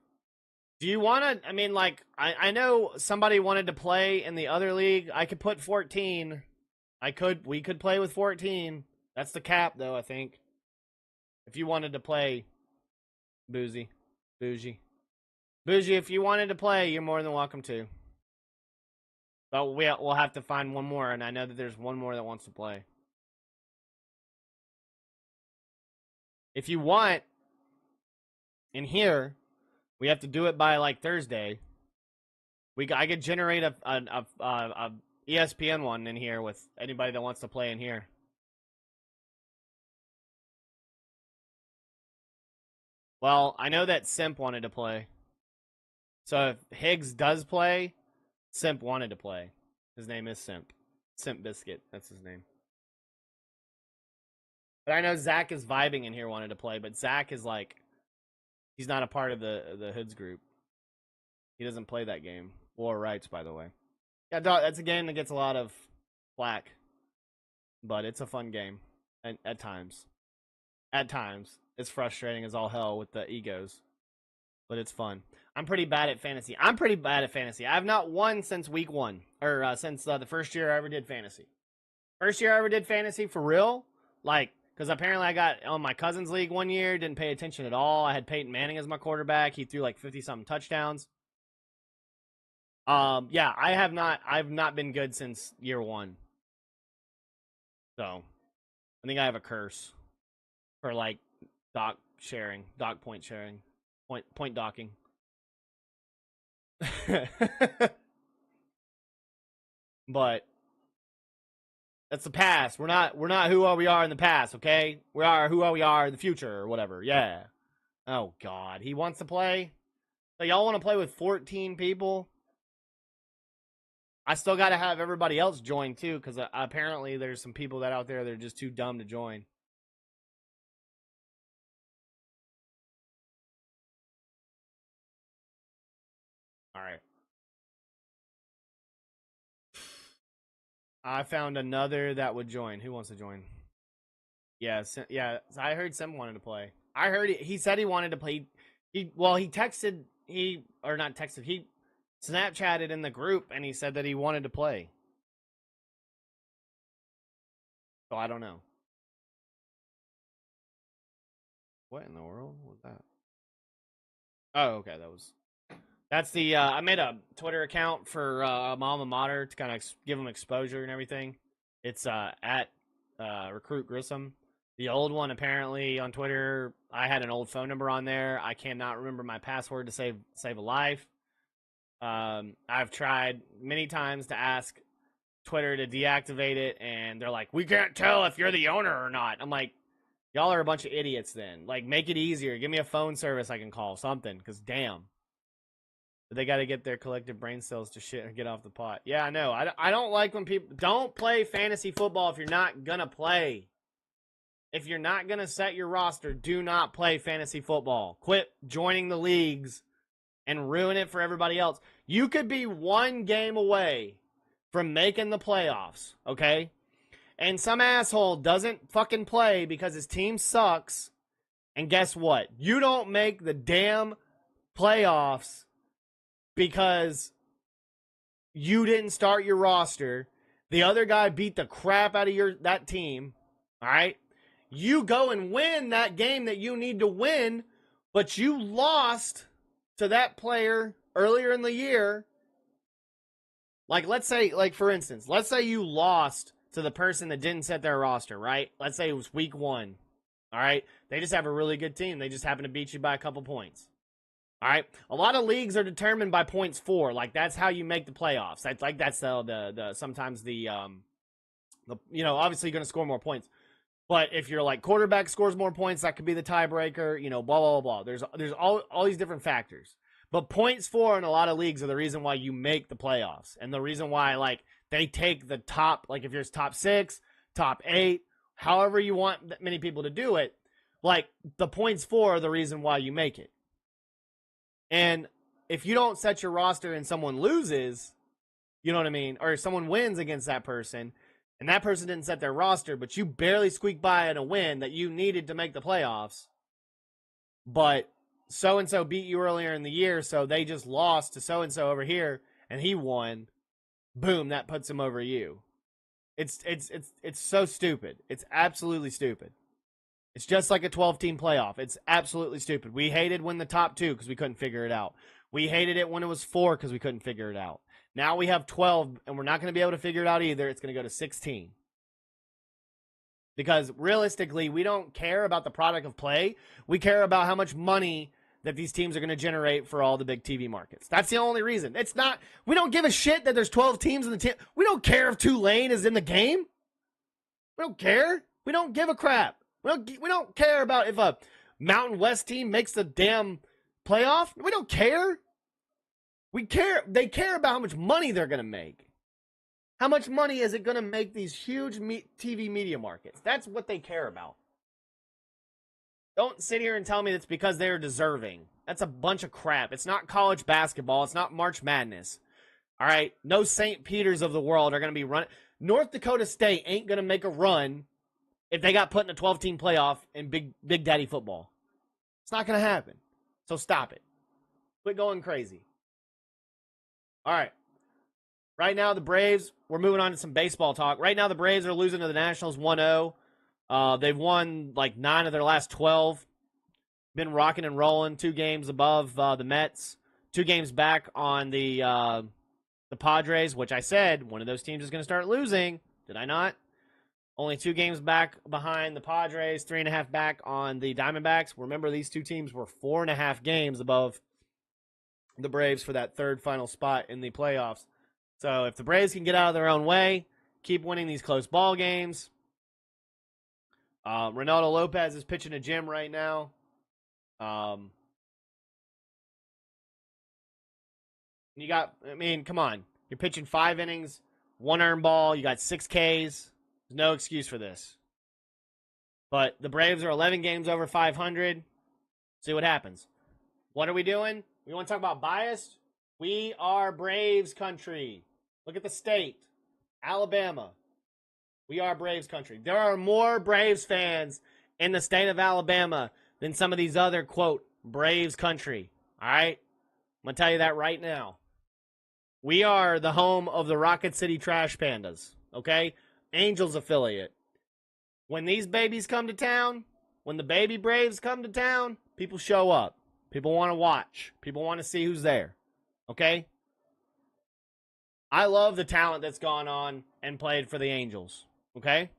Do you want to, I mean, like, I know somebody wanted to play in the other league. I could put 14. We could play with 14. That's the cap, though, I think. If you wanted to play, Bougie, if you wanted to play, you're more than welcome to. But we'll have to find one more, and I know that there's one more that wants to play. If you want, in here, we have to do it by like Thursday. I could generate a ESPN one in here with anybody that wants to play in here. Well, I know that Simp wanted to play. So if Higgs does play, Simp wanted to play. His name is Simp. Simp Biscuit, that's his name. But I know Zach is vibing in here wanted to play, but Zach is like, he's not a part of the Hoods group. He doesn't play that game. War Rights, by the way. Yeah, that's a game that gets a lot of flack, but it's a fun game at times. At times, it's frustrating as all hell with the egos, but it's fun. I'm pretty bad at fantasy. I've not won since week 1, or since the first year I ever did fantasy. First year I ever did fantasy for real, like, because apparently I got on my cousin's league one year, didn't pay attention at all. I had Peyton Manning as my quarterback. He threw like 50-something touchdowns. Yeah, I've not been good since year 1. So, I think I have a curse for like doc point sharing, point docking. But that's the past. We're not who we are in the past, okay? We are who we are in the future or whatever. Yeah. Oh God, he wants to play. So y'all want to play with 14 people? I still got to have everybody else join too, because apparently there's some people that out there that are just too dumb to join. All right. I found another that would join. Who wants to join? Yeah, I heard Sim wanted to play. I heard he said he wanted to play. He Snapchatted in the group and he said that he wanted to play. So I don't know. What in the world was that? Oh, okay, that's the I made a Twitter account for my alma mater to kind of give them exposure and everything. It's at Recruit Grissom. The old one, apparently, on Twitter, I had an old phone number on there. I cannot remember my password to save a life. I've tried many times to ask Twitter to deactivate it, and they're like, we can't tell if you're the owner or not. I'm like, y'all are a bunch of idiots then. Like, make it easier. Give me a phone service I can call, something, because damn. But they got to get their collective brain cells to shit and get off the pot. Yeah, I know. I don't like when people... Don't play fantasy football if you're not going to play. If you're not going to set your roster, do not play fantasy football. Quit joining the leagues and ruin it for everybody else. You could be one game away from making the playoffs, okay? And some asshole doesn't fucking play because his team sucks. And guess what? You don't make the damn playoffs because you didn't start your roster. The other guy beat the crap out of that team, all right? You go and win that game that you need to win, but you lost to that player earlier in the year. Like, let's say, like, for instance, let's say you lost to the person that didn't set their roster, right? Let's say it was week 1, all right? They just have a really good team. They just happen to beat you by a couple points, all right? A lot of leagues are determined by points for. Like, that's how you make the playoffs. That's sometimes the you know, obviously you're going to score more points. But if you're like quarterback scores more points, that could be the tiebreaker, you know, blah, blah, blah, blah. There's all these different factors. But points for in a lot of leagues are the reason why you make the playoffs. And the reason why, like, they take the top, like, if you're top 6, top 8, however you want that many people to do it, like, the points for are the reason why you make it. And if you don't set your roster and someone loses, you know what I mean? Or someone wins against that person, and that person didn't set their roster, but you barely squeaked by in a win that you needed to make the playoffs, but so-and-so beat you earlier in the year, so they just lost to so-and-so over here, and he won, boom, that puts him over you. It's so stupid. It's absolutely stupid. It's just like a 12-team playoff. It's absolutely stupid. We hated when the top 2 because we couldn't figure it out. We hated it when it was 4 because we couldn't figure it out. Now we have 12, and we're not going to be able to figure it out either. It's going to go to 16. Because realistically, we don't care about the product of play. We care about how much money that these teams are going to generate for all the big TV markets. That's the only reason. It's not, we don't give a shit that there's 12 teams in the team. We don't care if Tulane is in the game. We don't care. We don't give a crap. We don't care about if a Mountain West team makes the damn playoff. We don't care. We care. They care about how much money they're going to make. How much money is it going to make these huge TV media markets? That's what they care about. Don't sit here and tell me it's because they're deserving. That's a bunch of crap. It's not college basketball. It's not March Madness. All right? No St. Peters of the world are going to be running. North Dakota State ain't going to make a run if they got put in a 12-team playoff in Big Daddy football. It's not going to happen. So stop it. Quit going crazy. All right. Right now, the Braves, we're moving on to some baseball talk. Right now, the Braves are losing to the Nationals 1-0. They've won like 9 of their last 12. Been rocking and rolling. 2 games above the Mets. 2 games back on the Padres, which I said one of those teams is going to start losing. Did I not? Only 2 games back behind the Padres. 3.5 back on the Diamondbacks. Remember, these 2 teams were 4.5 games above the Braves for that third final spot in the playoffs. So if the Braves can get out of their own way, keep winning these close ball games. Ronaldo Lopez is pitching a gem right now. You got, I mean, come on. You're pitching 5 innings, 1 earned ball. You got 6 Ks. There's no excuse for this. But the Braves are 11 games over 500. See what happens. What are we doing? We want to talk about bias? We are Braves country. Look at the state. Alabama. We are Braves country. There are more Braves fans in the state of Alabama than some of these other, quote, Braves country. All right? I'm going to tell you that right now. We are the home of the Rocket City Trash Pandas. Okay? Angels affiliate. When these babies come to town, when the baby Braves come to town, people show up. People want to watch. People want to see who's there. Okay? I love the talent that's gone on and played for the Angels. Okay?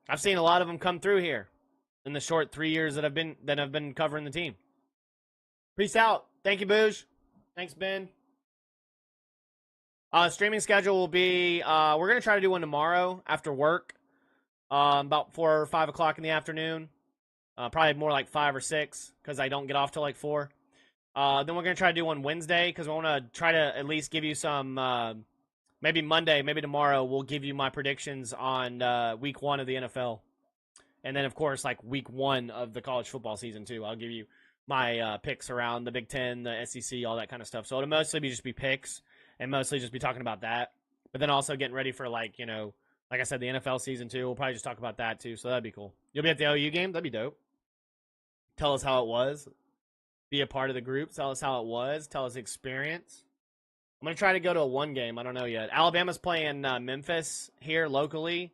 I've seen a lot of them come through here in the short 3 years that I've been covering the team. Peace out. Thank you, Booge. Thanks, Ben. Streaming schedule will be, we're going to try to do one tomorrow after work, about 4 or 5 o'clock in the afternoon. Probably more like 5 or 6 because I don't get off till like 4. Then we're going to try to do one Wednesday because we want to try to at least give you some, maybe Monday, maybe tomorrow, we'll give you my predictions on week 1 of the NFL. And then, of course, like week 1 of the college football season, too. I'll give you my picks around the Big Ten, the SEC, all that kind of stuff. So it'll mostly just be picks and mostly just be talking about that. But then also getting ready for, like, you know, like I said, the NFL season, too. We'll probably just talk about that, too. So that'd be cool. You'll be at the OU game? That'd be dope. Tell us how it was. Be a part of the group. Tell us how it was. Tell us experience. I'm going to try to go to a 1 game. I don't know yet. Alabama's playing Memphis here locally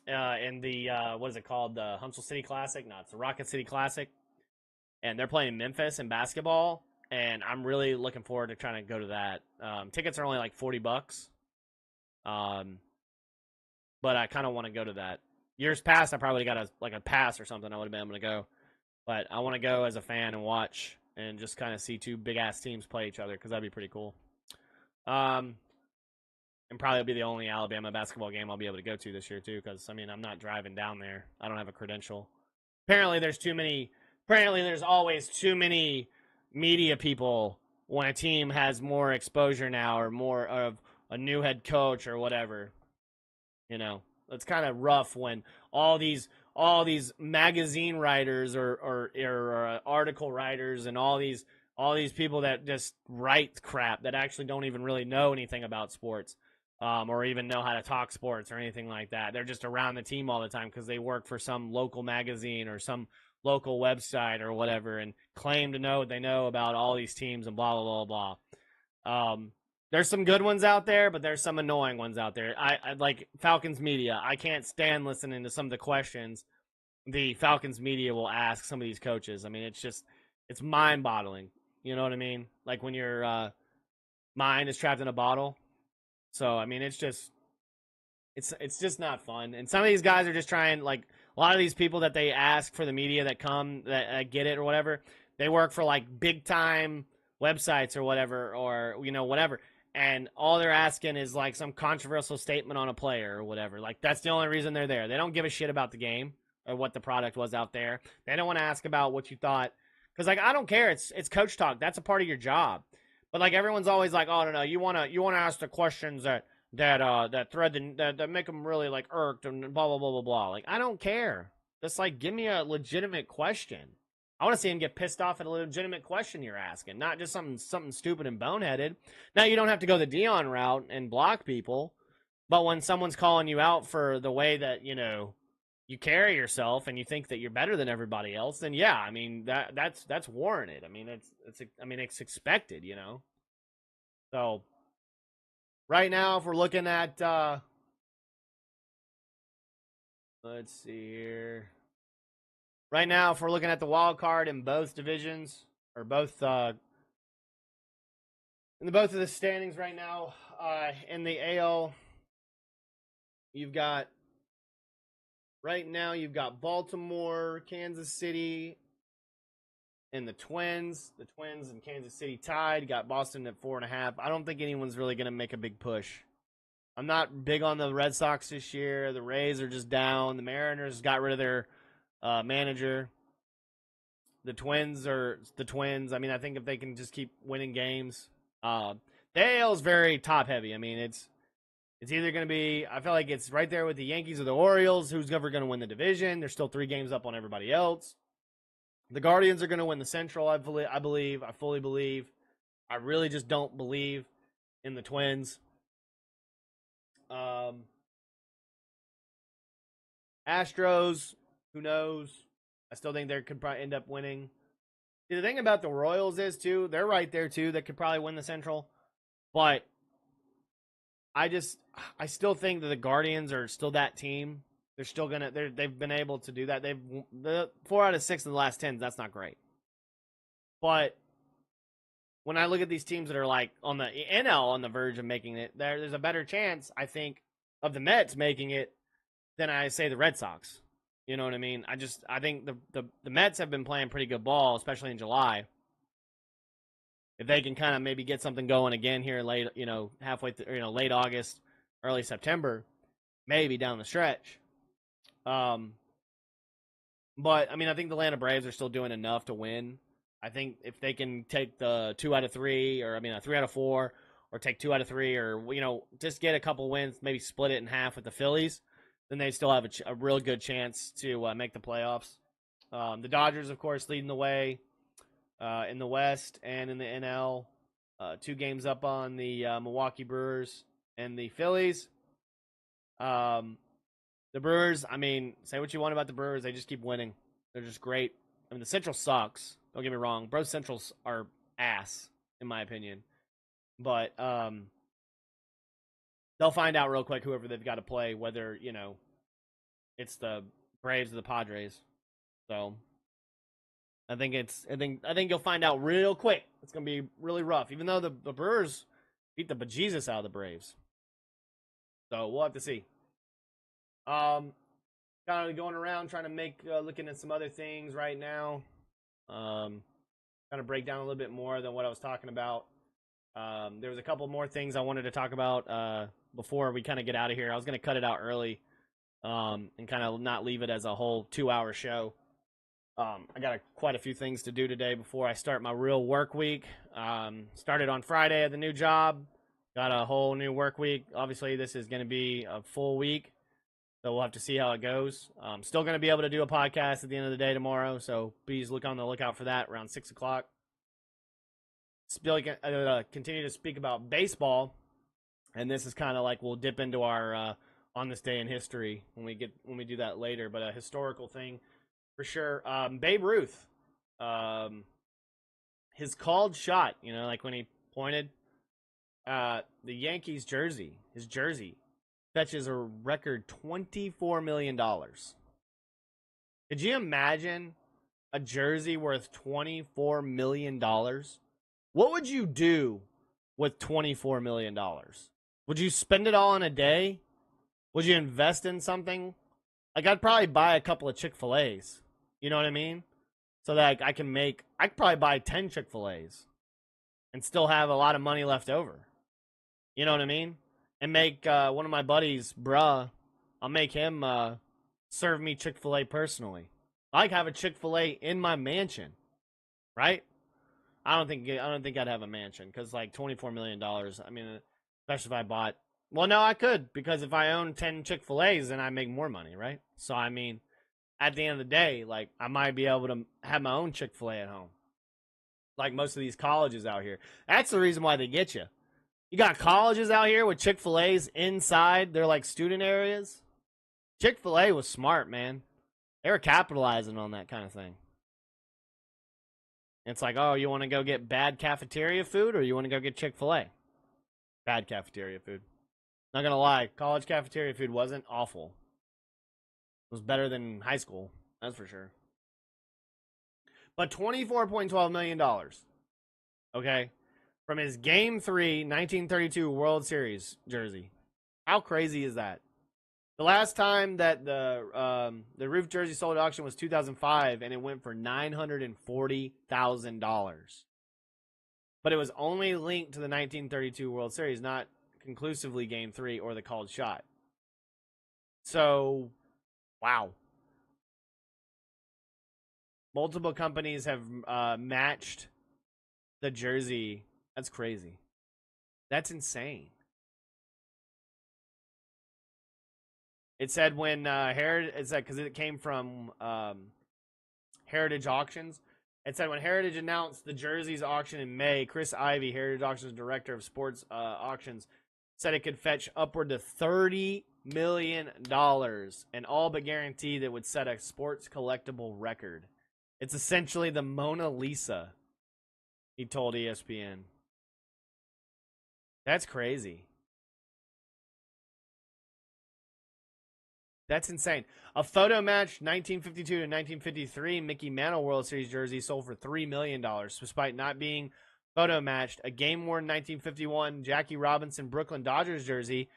in the, what is it called? The Huntsville City Classic? No, it's the Rocket City Classic. And they're playing Memphis in basketball. And I'm really looking forward to trying to go to that. Tickets are only like $40. But I kind of want to go to that. Years past, I probably got a pass or something. I would have been able to go. But I want to go as a fan and watch and just kind of see 2 big-ass teams play each other because that'd be pretty cool. And probably be the only Alabama basketball game I'll be able to go to this year, too, because, I mean, I'm not driving down there. I don't have a credential. Apparently, there's always too many media people when a team has more exposure now or more of a new head coach or whatever. You know, it's kind of rough when all these magazine writers or article writers and all these people that just write crap that actually don't even really know anything about sports or even know how to talk sports or anything like that. They're just around the team all the time because they work for some local magazine or some local website or whatever and claim to know what they know about all these teams and blah, blah, blah, blah. There's some good ones out there, but there's some annoying ones out there. I like Falcons media. I can't stand listening to some of the questions the Falcons media will ask some of these coaches. I mean, it's mind-boggling. You know what I mean? Like when your mind is trapped in a bottle. So, I mean, it's just not fun. And some of these guys are just trying, like, a lot of these people that they ask for the media that come, that get it or whatever, they work for, like, big-time websites or whatever, or, you know, whatever. And all they're asking is, like, some controversial statement on a player or whatever. Like, that's the only reason they're there. They don't give a shit about the game or what the product was out there. They don't want to ask about what you thought. Because, like, I don't care. It's coach talk. That's a part of your job. But, like, everyone's always like, oh, no, you want to ask the questions that make them really, like, irked and blah, blah, blah, blah, blah. Like, I don't care. Just, like, give me a legitimate question. I want to see him get pissed off at a legitimate question you're asking, not just something stupid and boneheaded. Now, you don't have to go the Dion route and block people, but when someone's calling you out for the way that, you know, you carry yourself and you think that you're better than everybody else, then yeah, I mean, that's warranted. I mean, it's expected, you know. So right now, if we're looking at let's see here. Right now, if we're looking at the wild card in both divisions, or both, in both of the standings right now, in the AL, you've got Baltimore, Kansas City, and the Twins. The Twins and Kansas City tied. Got Boston at 4.5. I don't think anyone's really going to make a big push. I'm not big on the Red Sox this year. The Rays are just down. The Mariners got rid of their manager. The Twins are the Twins. I mean, I think if they can just keep winning games, the AL is very top heavy. I mean, it's either going to be, I feel like it's right there with the Yankees or the Orioles. Who's ever going to win the division? They're still 3 games up on everybody else. The Guardians are going to win the Central. I believe. I fully believe. I really just don't believe in the Twins. Astros. Who knows? I still think they could probably end up winning. See, the thing about the Royals is, too, they're right there, too. They could probably win the Central. But I still think that the Guardians are still that team. They're still going to, they've been able to do that. The 4 out of 6 in the last 10, that's not great. But when I look at these teams that are like on the NL on the verge of making it, there's a better chance, I think, of the Mets making it than I say the Red Sox. You know what I mean? I think the Mets have been playing pretty good ball, especially in July. If they can kind of maybe get something going again here late, you know, late August, early September, maybe down the stretch. But I mean, I think the Atlanta Braves are still doing enough to win. I think if they can take the 2 out of 3, or a 3 out of 4, or take 2 out of 3, or, you know, just get a couple wins, maybe split it in half with the Phillies, then they still have a real good chance to make the playoffs. The Dodgers, of course, leading the way in the West and in the NL. 2 games up on the Milwaukee Brewers and the Phillies. The Brewers, I mean, say what you want about the Brewers, they just keep winning. They're just great. I mean, the Central sucks. Don't get me wrong. Both Centrals are ass, in my opinion. But they'll find out real quick whoever they've got to play, whether, you know, it's the Braves or the Padres. So I think you'll find out real quick. It's gonna be really rough, even though the Brewers beat the bejesus out of the Braves. So we'll have to see. Kind of going around trying to looking at some other things right now. Kind of break down a little bit more than what I was talking about. There was a couple more things I wanted to talk about before we kind of get out of here. I was going to cut it out early and kind of not leave it as a whole 2-hour show. I got quite a few things to do today before I start my real work week. Started on Friday at the new job. Got a whole new work week. Obviously, this is going to be a full week, so we'll have to see how it goes. Still going to be able to do a podcast at the end of the day tomorrow, so please look on the lookout for that around 6 o'clock. Continue to speak about baseball, and this is kind of like we'll dip into our on this day in history when we do that later, but a historical thing for sure. Babe Ruth, his called shot, you know, like when he pointed, the Yankees jersey, his jersey fetches a record $24 million. Could you imagine a jersey worth $24 million? What would you do with $24 million? Would you spend it all in a day? Would you invest in something? Like, I'd probably buy a couple of Chick-fil-A's. You know what I mean? So that I could probably buy 10 Chick-fil-A's and still have a lot of money left over. You know what I mean? And make one of my buddies, I'll make him serve me Chick-fil-A personally. I have a Chick-fil-A in my mansion, right? I don't think I'd have a mansion because like $24 million. I mean, especially if I bought. Well, no, I could, because if I own 10 Chick-fil-A's, then I make more money, right? So I mean, at the end of the day, like, I might be able to have my own Chick-fil-A at home. Like most of these colleges out here. That's the reason why they get you. You got colleges out here with Chick-fil-A's inside. They're like student areas. Chick-fil-A was smart, man. They were capitalizing on that kind of thing. It's like, oh, you want to go get bad cafeteria food or you want to go get Chick-fil-A? Bad cafeteria food. Not going to lie, college cafeteria food wasn't awful. It was better than high school, that's for sure. But $24.12 million, okay, from his Game 3 1932 World Series jersey. How crazy is that? The last time that the roof jersey sold at auction was 2005, and it went for $940,000. But it was only linked to the 1932 World Series, not conclusively Game 3 or the called shot. So, wow. Multiple companies have matched the jersey. That's crazy. That's insane. It said when Heritage, it said because it came from Heritage Auctions. It said when Heritage announced the jerseys auction in May, Chris Ivy, Heritage Auctions director of sports auctions, said it could fetch upward to $30 million, and all but guaranteed it would set a sports collectible record. It's essentially the Mona Lisa, he told ESPN. That's crazy. That's insane. A photo match 1952 to 1953 Mickey Mantle World Series jersey sold for $3 million, despite not being photo matched. A game-worn 1951 Jackie Robinson Brooklyn Dodgers jersey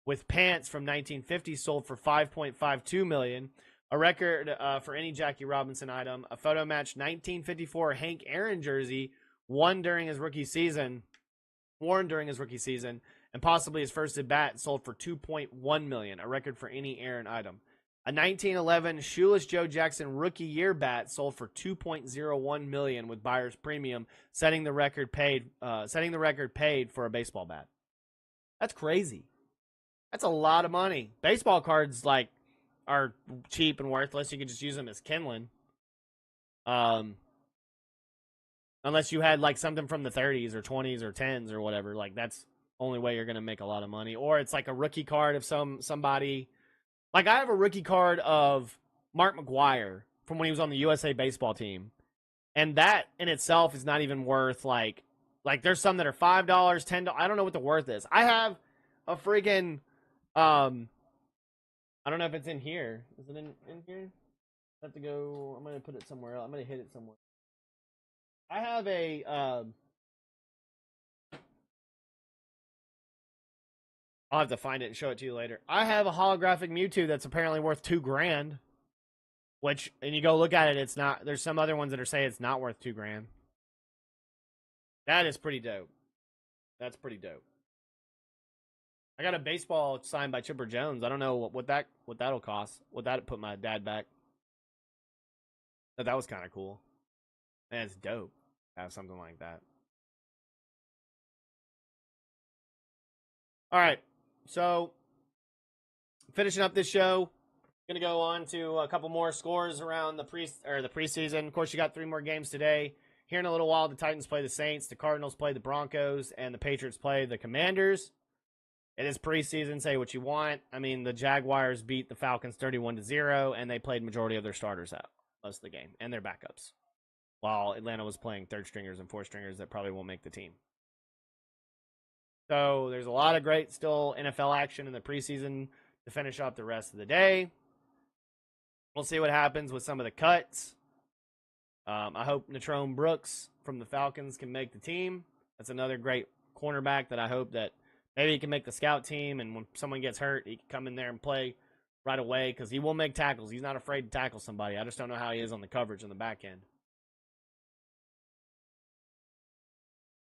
with pants from 1950 sold for $5.52 million. A record for any Jackie Robinson item. A photo match 1954 Hank Aaron jersey worn during his rookie season, and possibly his first at bat, sold for $2.1 million, a record for any Aaron item. A 1911 Shoeless Joe Jackson rookie year bat sold for $2.01 million with buyer's premium, setting the record paid for a baseball bat. That's crazy. That's a lot of money. Baseball cards are cheap and worthless. You can just use them as kindling. Unless you had something from the 30s or 20s or 10s or whatever, that's only way you're gonna make a lot of money. Or it's like a rookie card of somebody. I have a rookie card of Mark McGwire from when he was on the USA baseball team, and that in itself is not even worth there's some that are $5, $10. I don't know what the worth is. I have a freaking I don't know if it's in here. Is it in here? I have to go. I'm gonna put it somewhere else. I'm gonna hit it somewhere. I have a I'll have to find it and show it to you later. I have a holographic Mewtwo that's apparently worth $2,000. Which, and you go look at it, it's not. There's some other ones that are saying it's not worth $2,000. That is pretty dope. That's pretty dope. I got a baseball signed by Chipper Jones. I don't know what that'll cost. What that'll put my dad back. But that was kind of cool. And it's dope to have something like that. All right. So, finishing up this show, gonna go on to a couple more scores around the preseason. Of course, you got 3 more games today. Here in a little while, the Titans play the Saints, the Cardinals play the Broncos, and the Patriots play the Commanders. It is preseason. Say what you want. I mean, the Jaguars beat the Falcons 31-0, and they played majority of their starters out most of the game and their backups, while Atlanta was playing third stringers and fourth stringers that probably won't make the team. So there's a lot of great still NFL action in the preseason to finish up the rest of the day. We'll see what happens with some of the cuts. I hope Natrone Brooks from the Falcons can make the team. That's another great cornerback that I hope that maybe he can make the scout team, and when someone gets hurt, he can come in there and play right away because he will make tackles. He's not afraid to tackle somebody. I just don't know how he is on the coverage on the back end.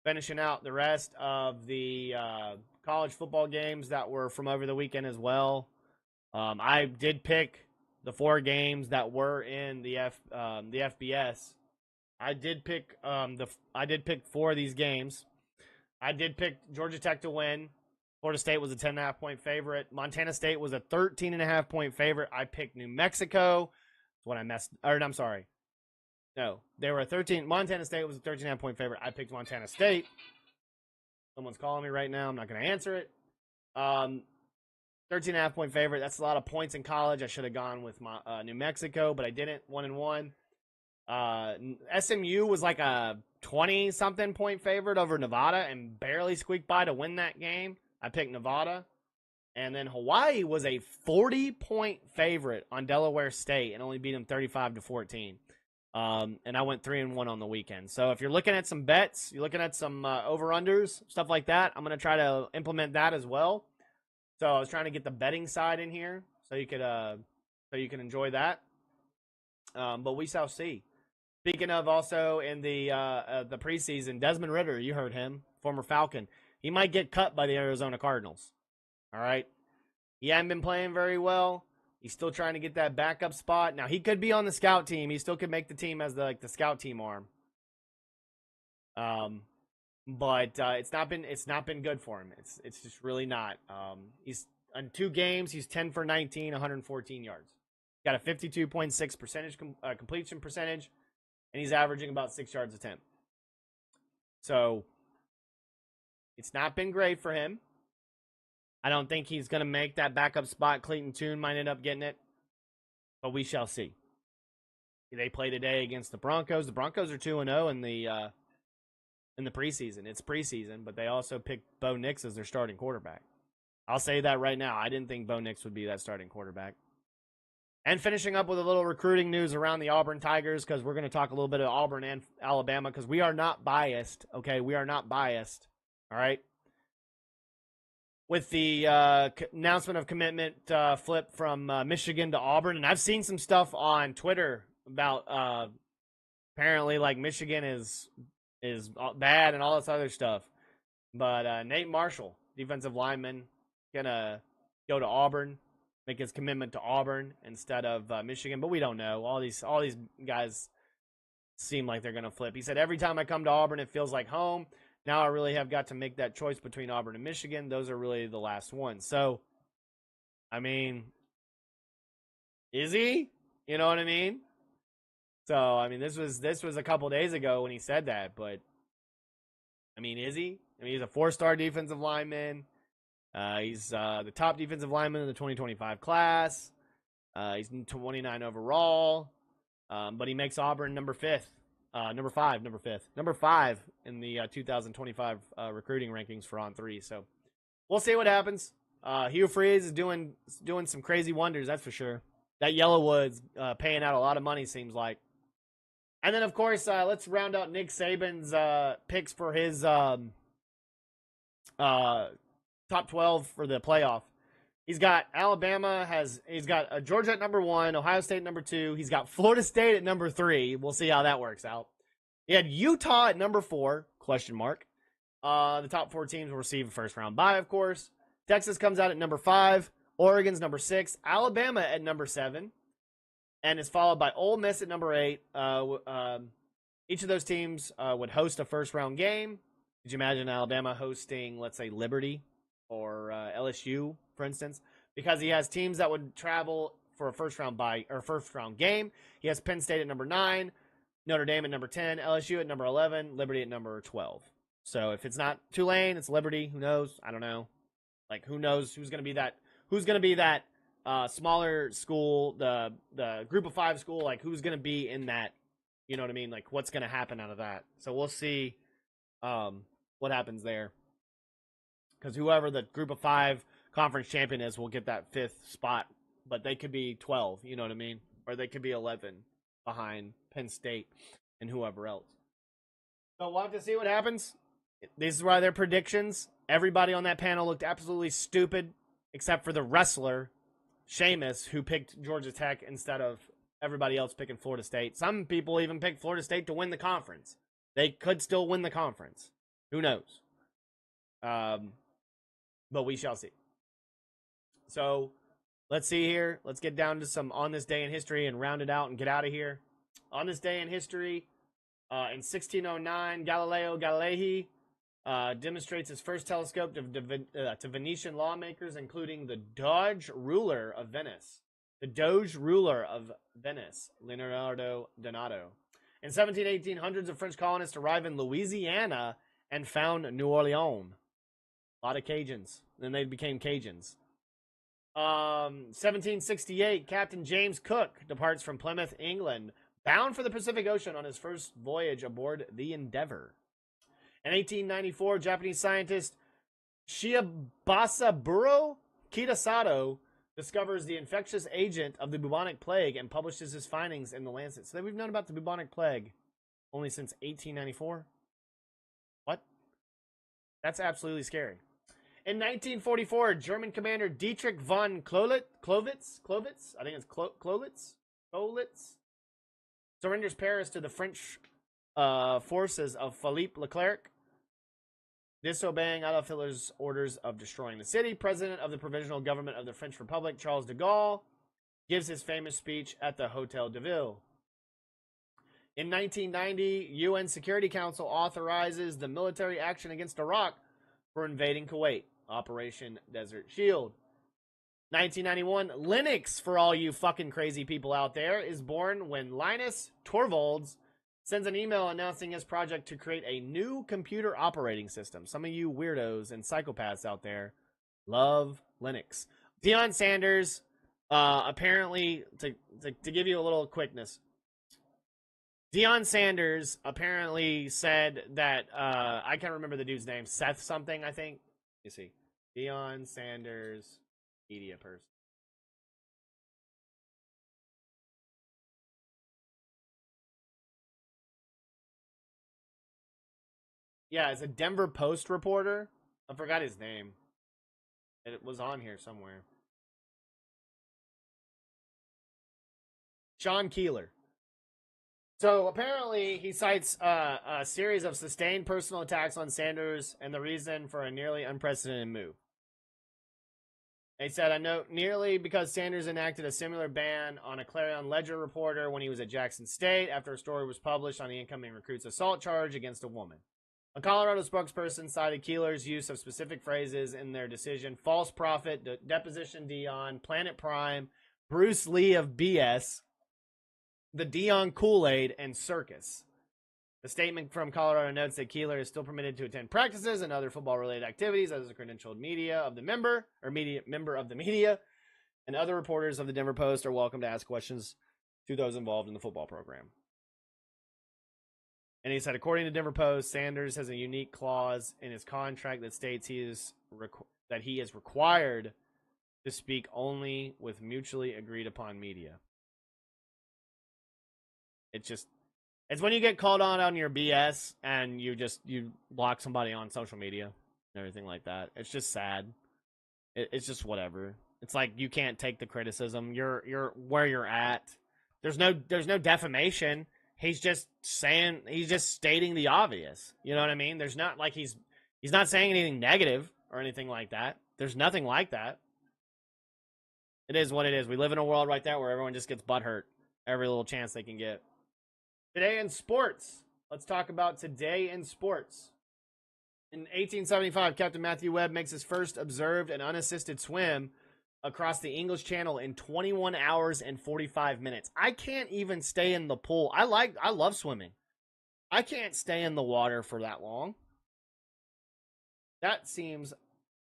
Finishing out the rest of the college football games that were from over the weekend as well. I did pick the 4 games that were in the FBS. I did pick 4 of these games. I did pick Georgia Tech to win. Florida State was a 10.5 point favorite. Montana State was a 13.5 point favorite. I picked New Mexico What I messed. Or I'm sorry. No, they were a 13. Montana State was a 13.5-point favorite. I picked Montana State. Someone's calling me right now. I'm not going to answer it. 13.5-point favorite. That's a lot of points in college. I should have gone with my New Mexico, but I didn't. 1-1. SMU was like a 20-something point favorite over Nevada and barely squeaked by to win that game. I picked Nevada. And then Hawaii was a 40-point favorite on Delaware State and only beat them 35-14. And I went 3-1 on the weekend. So if you're looking at some bets, you're looking at some over-unders, stuff like that, I'm going to try to implement that as well. So I was trying to get the betting side in here so you could enjoy that. But we shall see. Speaking of also in the preseason, Desmond Ridder, you heard him, former Falcon. He might get cut by the Arizona Cardinals. All right. He hadn't been playing very well. He's still trying to get that backup spot. Now, he could be on the scout team. He still could make the team as the scout team arm. But it's not been good for him. It's just really not. He's on 2 games, he's 10 for 19, 114 yards. Got a 52.6% completion percentage, and he's averaging about 6 yards a attempt. So it's not been great for him. I don't think he's going to make that backup spot. Clayton Tune might end up getting it, but we shall see. They play today against the Broncos. The Broncos are 2-0 in the preseason. It's preseason, but they also picked Bo Nix as their starting quarterback. I'll say that right now. I didn't think Bo Nix would be that starting quarterback. And finishing up with a little recruiting news around the Auburn Tigers, because we're going to talk a little bit of Auburn and Alabama, because we are not biased, okay? We are not biased, all right? With the announcement of commitment flip from Michigan to Auburn. And I've seen some stuff on Twitter about apparently like Michigan is bad and all this other stuff. But Nate Marshall, defensive lineman, gonna go to Auburn, make his commitment to Auburn instead of Michigan. But we don't know. All these guys seem like they're gonna flip. He said, every time I come to Auburn, it feels like home. Now I really have got to make that choice between Auburn and Michigan. Those are really the last ones. So, I mean, is he? You know what I mean? So, I mean, this was a couple days ago when he said that, but I mean, is he? I mean, he's a 4-star defensive lineman. He's the top defensive lineman in the 2025 class. He's 29 overall, but he makes Auburn number 5 in the 2025 recruiting rankings for On3. So we'll see what happens. Hugh Freeze is doing some crazy wonders, that's for sure. That Yellowwood's paying out a lot of money, seems like. And then, of course, let's round out Nick Saban's picks for his top 12 for the playoff. He's got Alabama, he's got Georgia at number 1, Ohio State at number 2. He's got Florida State at number 3. We'll see how that works out. He had Utah at number 4, question mark. The top 4 teams will receive a first-round bye, of course. Texas comes out at number 5. Oregon's number 6. Alabama at number 7. And is followed by Ole Miss at number 8. Each of those teams would host a first-round game. Could you imagine Alabama hosting, let's say, Liberty or LSU, for instance? Because he has teams that would travel for a first-round bye or first-round game. He has Penn State at number 9. Notre Dame at number 10, LSU at number 11, Liberty at number 12. So if it's not Tulane, it's Liberty. Who knows? I don't know. Like, who knows who's going to be that? Who's going to be that smaller school, the group of 5 school? Like, who's going to be in that? You know what I mean? Like, what's going to happen out of that? So we'll see what happens there. Because whoever the group of 5 conference champion is will get that 5th spot. But they could be 12. You know what I mean? Or they could be 11 behind Penn State and whoever else. So we'll have to see what happens. This is why their predictions. Everybody on that panel looked absolutely stupid, except for the wrestler, Sheamus, who picked Georgia Tech instead of everybody else picking Florida State. Some people even picked Florida State to win the conference. They could still win the conference. Who knows? But we shall see. So let's see here. Let's get down to some on this day in history and round it out and get out of here. On this day in history, in 1609, Galileo Galilei demonstrates his first telescope to Venetian lawmakers, including the Doge ruler of Venice. the Doge ruler of Venice, Leonardo Donato. In 1718, hundreds of French colonists arrived in Louisiana and found New Orleans. A lot of Cajuns. Then they became Cajuns. 1768, Captain James Cook departs from Plymouth, England, bound for the Pacific Ocean on his first voyage aboard the Endeavour. In 1894, Japanese scientist Shiabasaburo Kitasato discovers the infectious agent of the bubonic plague and publishes his findings in the Lancet. So we've known about the bubonic plague only since 1894. What? That's absolutely scary. In 1944, German commander Dietrich von Clowitz, I think it's Clowitz, surrenders Paris to the French forces of Philippe Leclerc, disobeying Adolf Hitler's orders of destroying the city. President of the Provisional Government of the French Republic, Charles de Gaulle, gives his famous speech at the Hotel de Ville. In 1990, UN Security Council authorizes the military action against Iraq for invading Kuwait, Operation Desert Shield. 1991, Linux, for all you fucking crazy people out there, is born when Linus Torvalds sends an email announcing his project to create a new computer operating system. Some of you weirdos and psychopaths out there love Linux. Deion Sanders, apparently, to give you a little quickness, Deion Sanders apparently said that, I can't remember the dude's name, Seth something, I think. You see, Deion Sanders, media person. Yeah, it's a Denver Post reporter. I forgot his name. It was on here somewhere. Sean Keeler. So apparently he cites a series of sustained personal attacks on Sanders and the reason for a nearly unprecedented move. They said, I know nearly because Sanders enacted a similar ban on a Clarion Ledger reporter when he was at Jackson State after a story was published on the incoming recruit's assault charge against a woman. A Colorado spokesperson cited Keeler's use of specific phrases in their decision: false prophet, deposition Deion, Planet Prime, Bruce Lee of BS, the Deion Kool-Aid, and circus. The statement from Colorado notes that Keeler is still permitted to attend practices and other football-related activities as a credentialed member of the media, and other reporters of the Denver Post are welcome to ask questions to those involved in the football program. And he said, according to Denver Post, Sanders has a unique clause in his contract that states that he is required to speak only with mutually agreed upon media. It's when you get called on your BS and you block somebody on social media and everything like that. It's just sad. It's just whatever. It's like you can't take the criticism. You're where you're at. There's no defamation. He's just stating the obvious. You know what I mean? There's not like he's not saying anything negative or anything like that. There's nothing like that. It is what it is. We live in a world right there where everyone just gets butthurt every little chance they can get. Today in sports. Let's talk about today in sports. In 1875, Captain Matthew Webb makes his first observed and unassisted swim across the English Channel in 21 hours and 45 minutes. I can't even stay in the pool. I love swimming. I can't stay in the water for that long. That seems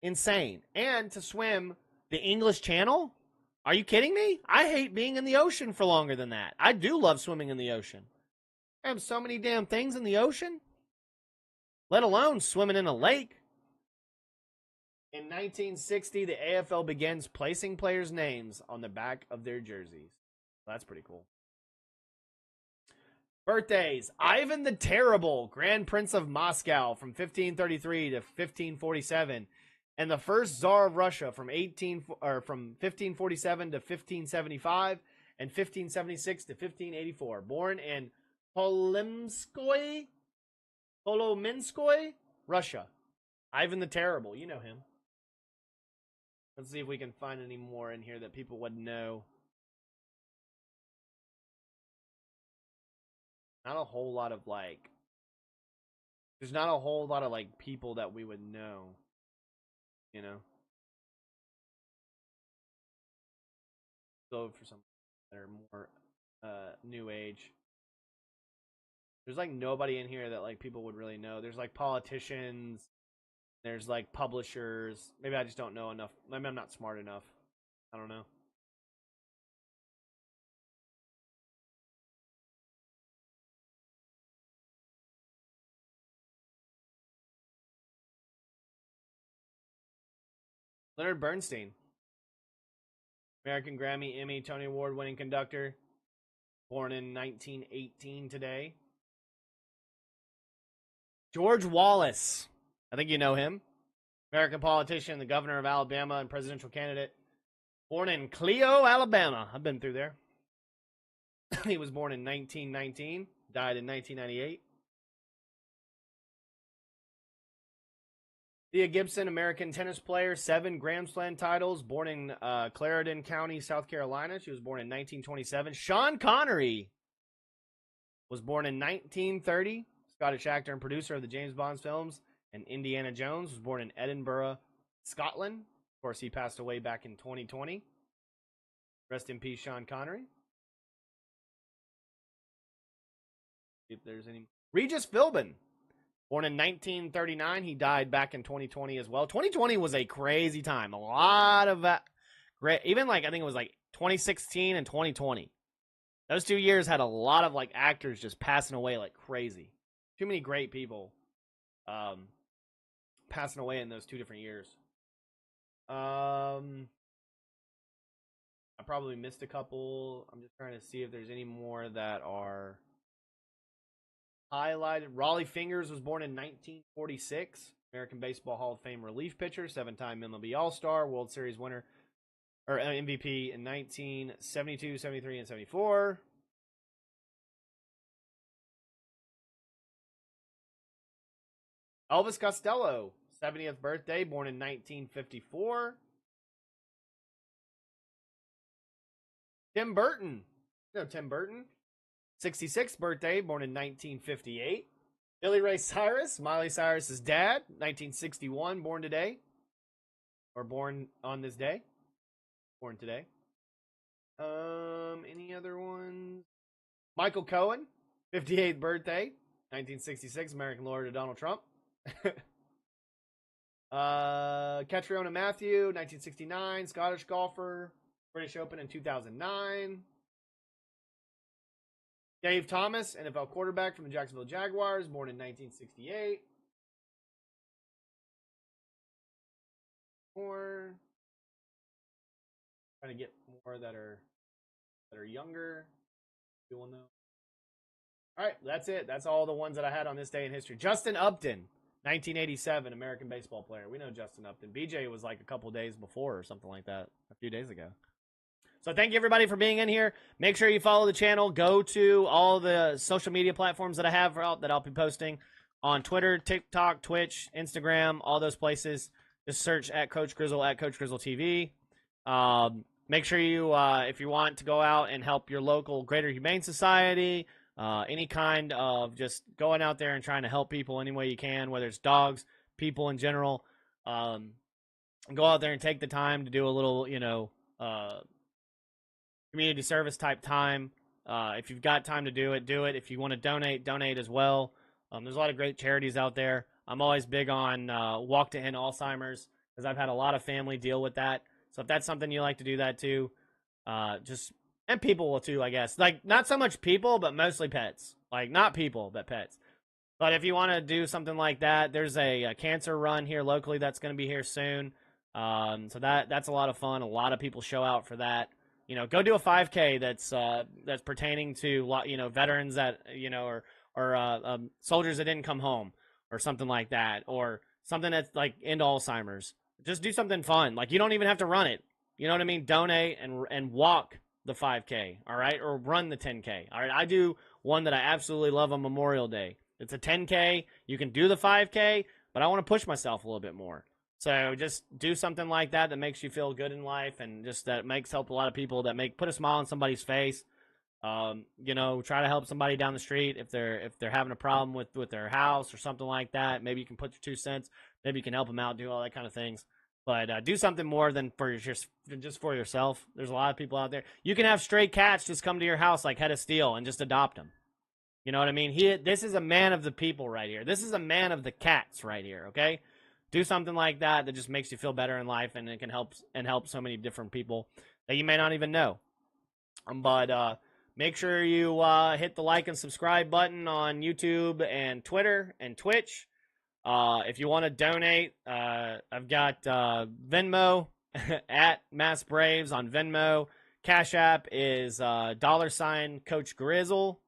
insane. And to swim the English Channel? Are you kidding me? I hate being in the ocean for longer than that. I do love swimming in the ocean. I have so many damn things in the ocean, let alone swimming in a lake. In 1960, the AFL begins placing players' names on the back of their jerseys. That's pretty cool. Birthdays. Ivan the Terrible, Grand Prince of Moscow from 1533 to 1547, and the first Tsar of Russia from 1547 to 1575 and 1576 to 1584. Born in Kolomenskoye, Russia. Ivan the Terrible. You know him. Let's see if we can find any more in here that people would know. Not a whole lot of there's not a whole lot of people that we would know, you know. vote for some that are more new age. There's like nobody in here that like people would really know. There's like politicians. There's like publishers. Maybe I just don't know enough. Maybe I'm not smart enough. I don't know. Leonard Bernstein. American Grammy, Emmy, Tony Award winning conductor. Born in 1918 today. George Wallace. I think you know him. American politician, the governor of Alabama, and presidential candidate. Born in Clio, Alabama. I've been through there. He was born in 1919. Died in 1998. Thea Gibson, American tennis player, 7 Grand Slam titles. Born in Clarendon County, South Carolina. She was born in 1927. Sean Connery was born in 1930. Scottish actor and producer of the James Bond films. And Indiana Jones was born in Edinburgh, Scotland. Of course, he passed away back in 2020. Rest in peace, Sean Connery. See if there's any. Regis Philbin, born in 1939. He died back in 2020 as well. 2020 was a crazy time. A lot of great, even like I think it was like 2016 and 2020. Those 2 years had a lot of like actors just passing away like crazy. Too many great people passing away in those 2 different years. I probably missed a couple. I'm just trying to see if there's any more that are highlighted. Raleigh Fingers was born in 1946. American Baseball Hall of Fame relief pitcher, 7-time MLB All-Star, World Series winner, or MVP in 1972, 73, and 74. Elvis Costello, 70th birthday, born in 1954. Tim Burton. You know Tim Burton. 66th birthday, born in 1958. Billy Ray Cyrus, Miley Cyrus's dad, 1961, born today. Or born on this day. Born today. Any other ones? Michael Cohen, 58th birthday, 1966, American lawyer to Donald Trump. Catriona Matthew, 1969, Scottish golfer, British Open in 2009. Dave Thomas, NFL quarterback from the Jacksonville Jaguars, born in 1968. More. Trying to get more that are younger. You will know. All right, that's it. That's all the ones that I had on this day in history. Justin Upton, 1987, American baseball player. We know Justin Upton. BJ was like a couple days before or something like that, a few days ago. So thank you, everybody, for being in here. Make sure you follow the channel. Go to all the social media platforms that I have that I'll be posting on Twitter, TikTok, Twitch, Instagram, all those places. Just search at Coach Grizzle, at Coach Grizzle TV. Make sure you, if you want to go out and help your local Greater Humane Society, any kind of just going out there and trying to help people any way you can, whether it's dogs, people in general, go out there and take the time to do a little, community service type time. If you've got time to do it, do it. If you want to donate as well. There's a lot of great charities out there. I'm always big on Walk to End Alzheimer's because I've had a lot of family deal with that. So if that's something you like to do that too, and people will too, I guess. Like, not so much people, but mostly pets. Like, not people, but pets. But if you want to do something like that, there's a cancer run here locally that's going to be here soon. So that's a lot of fun. A lot of people show out for that. Go do a 5K that's pertaining to, veterans that, or soldiers that didn't come home or something like that, or something that's like end Alzheimer's. Just do something fun. Like, you don't even have to run it. You know what I mean? Donate and walk the 5K, all right? Or run the 10K, all right? I do one that I absolutely love on Memorial Day. It's a 10K. You can do the 5K, but I want to push myself a little bit more. So just do something like that makes you feel good in life, and just that makes help a lot of people, that put a smile on somebody's face. Try to help somebody down the street if they're having a problem with their house or something like that. Maybe you can put your 2 cents. Maybe you can help them out, do all that kind of things. But do something more than just for yourself. There's a lot of people out there. You can have stray cats just come to your house like Head of Steel and just adopt them. You know what I mean? This is a man of the people right here. This is a man of the cats right here, okay? Do something like that just makes you feel better in life, and it can help so many different people that you may not even know. But make sure you hit the like and subscribe button on YouTube and Twitter and Twitch. If you want to donate, I've got Venmo at Mass Braves on Venmo. Cash App is $ Coach Grizzle.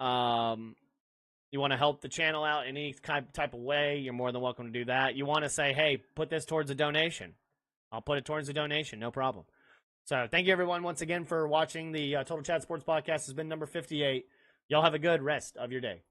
You want to help the channel out in any type of way, you're more than welcome to do that. You want to say, hey, put this towards a donation. I'll put it towards a donation, no problem. So thank you, everyone, once again for watching. The Total Chat Sports Podcast has been number 58. Y'all have a good rest of your day.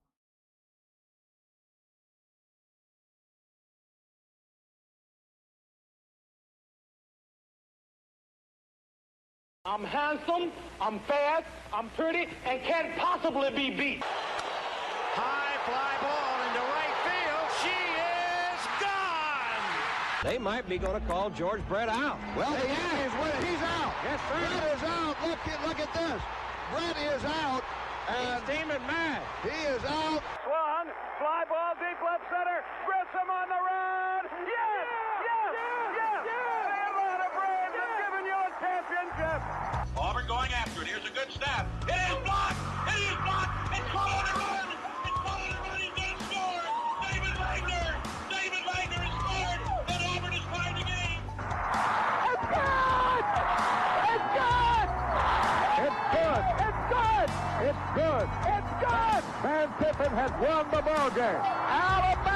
I'm handsome, I'm fast, I'm pretty, and can't possibly be beat. High fly ball into right field. She is gone. They might be going to call George Brett out. Well, he's out. Yes, sir. Brett is out. Look at this. Brett is out. And He's steaming mad. he is out. Swung, fly ball deep left center. Grissom on the run. Yes! Yes! Yes! The Atlanta Braves have given you a championship. Auburn going after it. Here's a good snap. It is blocked. It is blocked. It's caught on the run. It's caught on the run. He's going to score. David Wagner. David Wagner has scored. And Auburn is tied the game. It's good! It's good! It's good! It's good! It's good! It's good! Van Tippen has won the ball game. Alabama!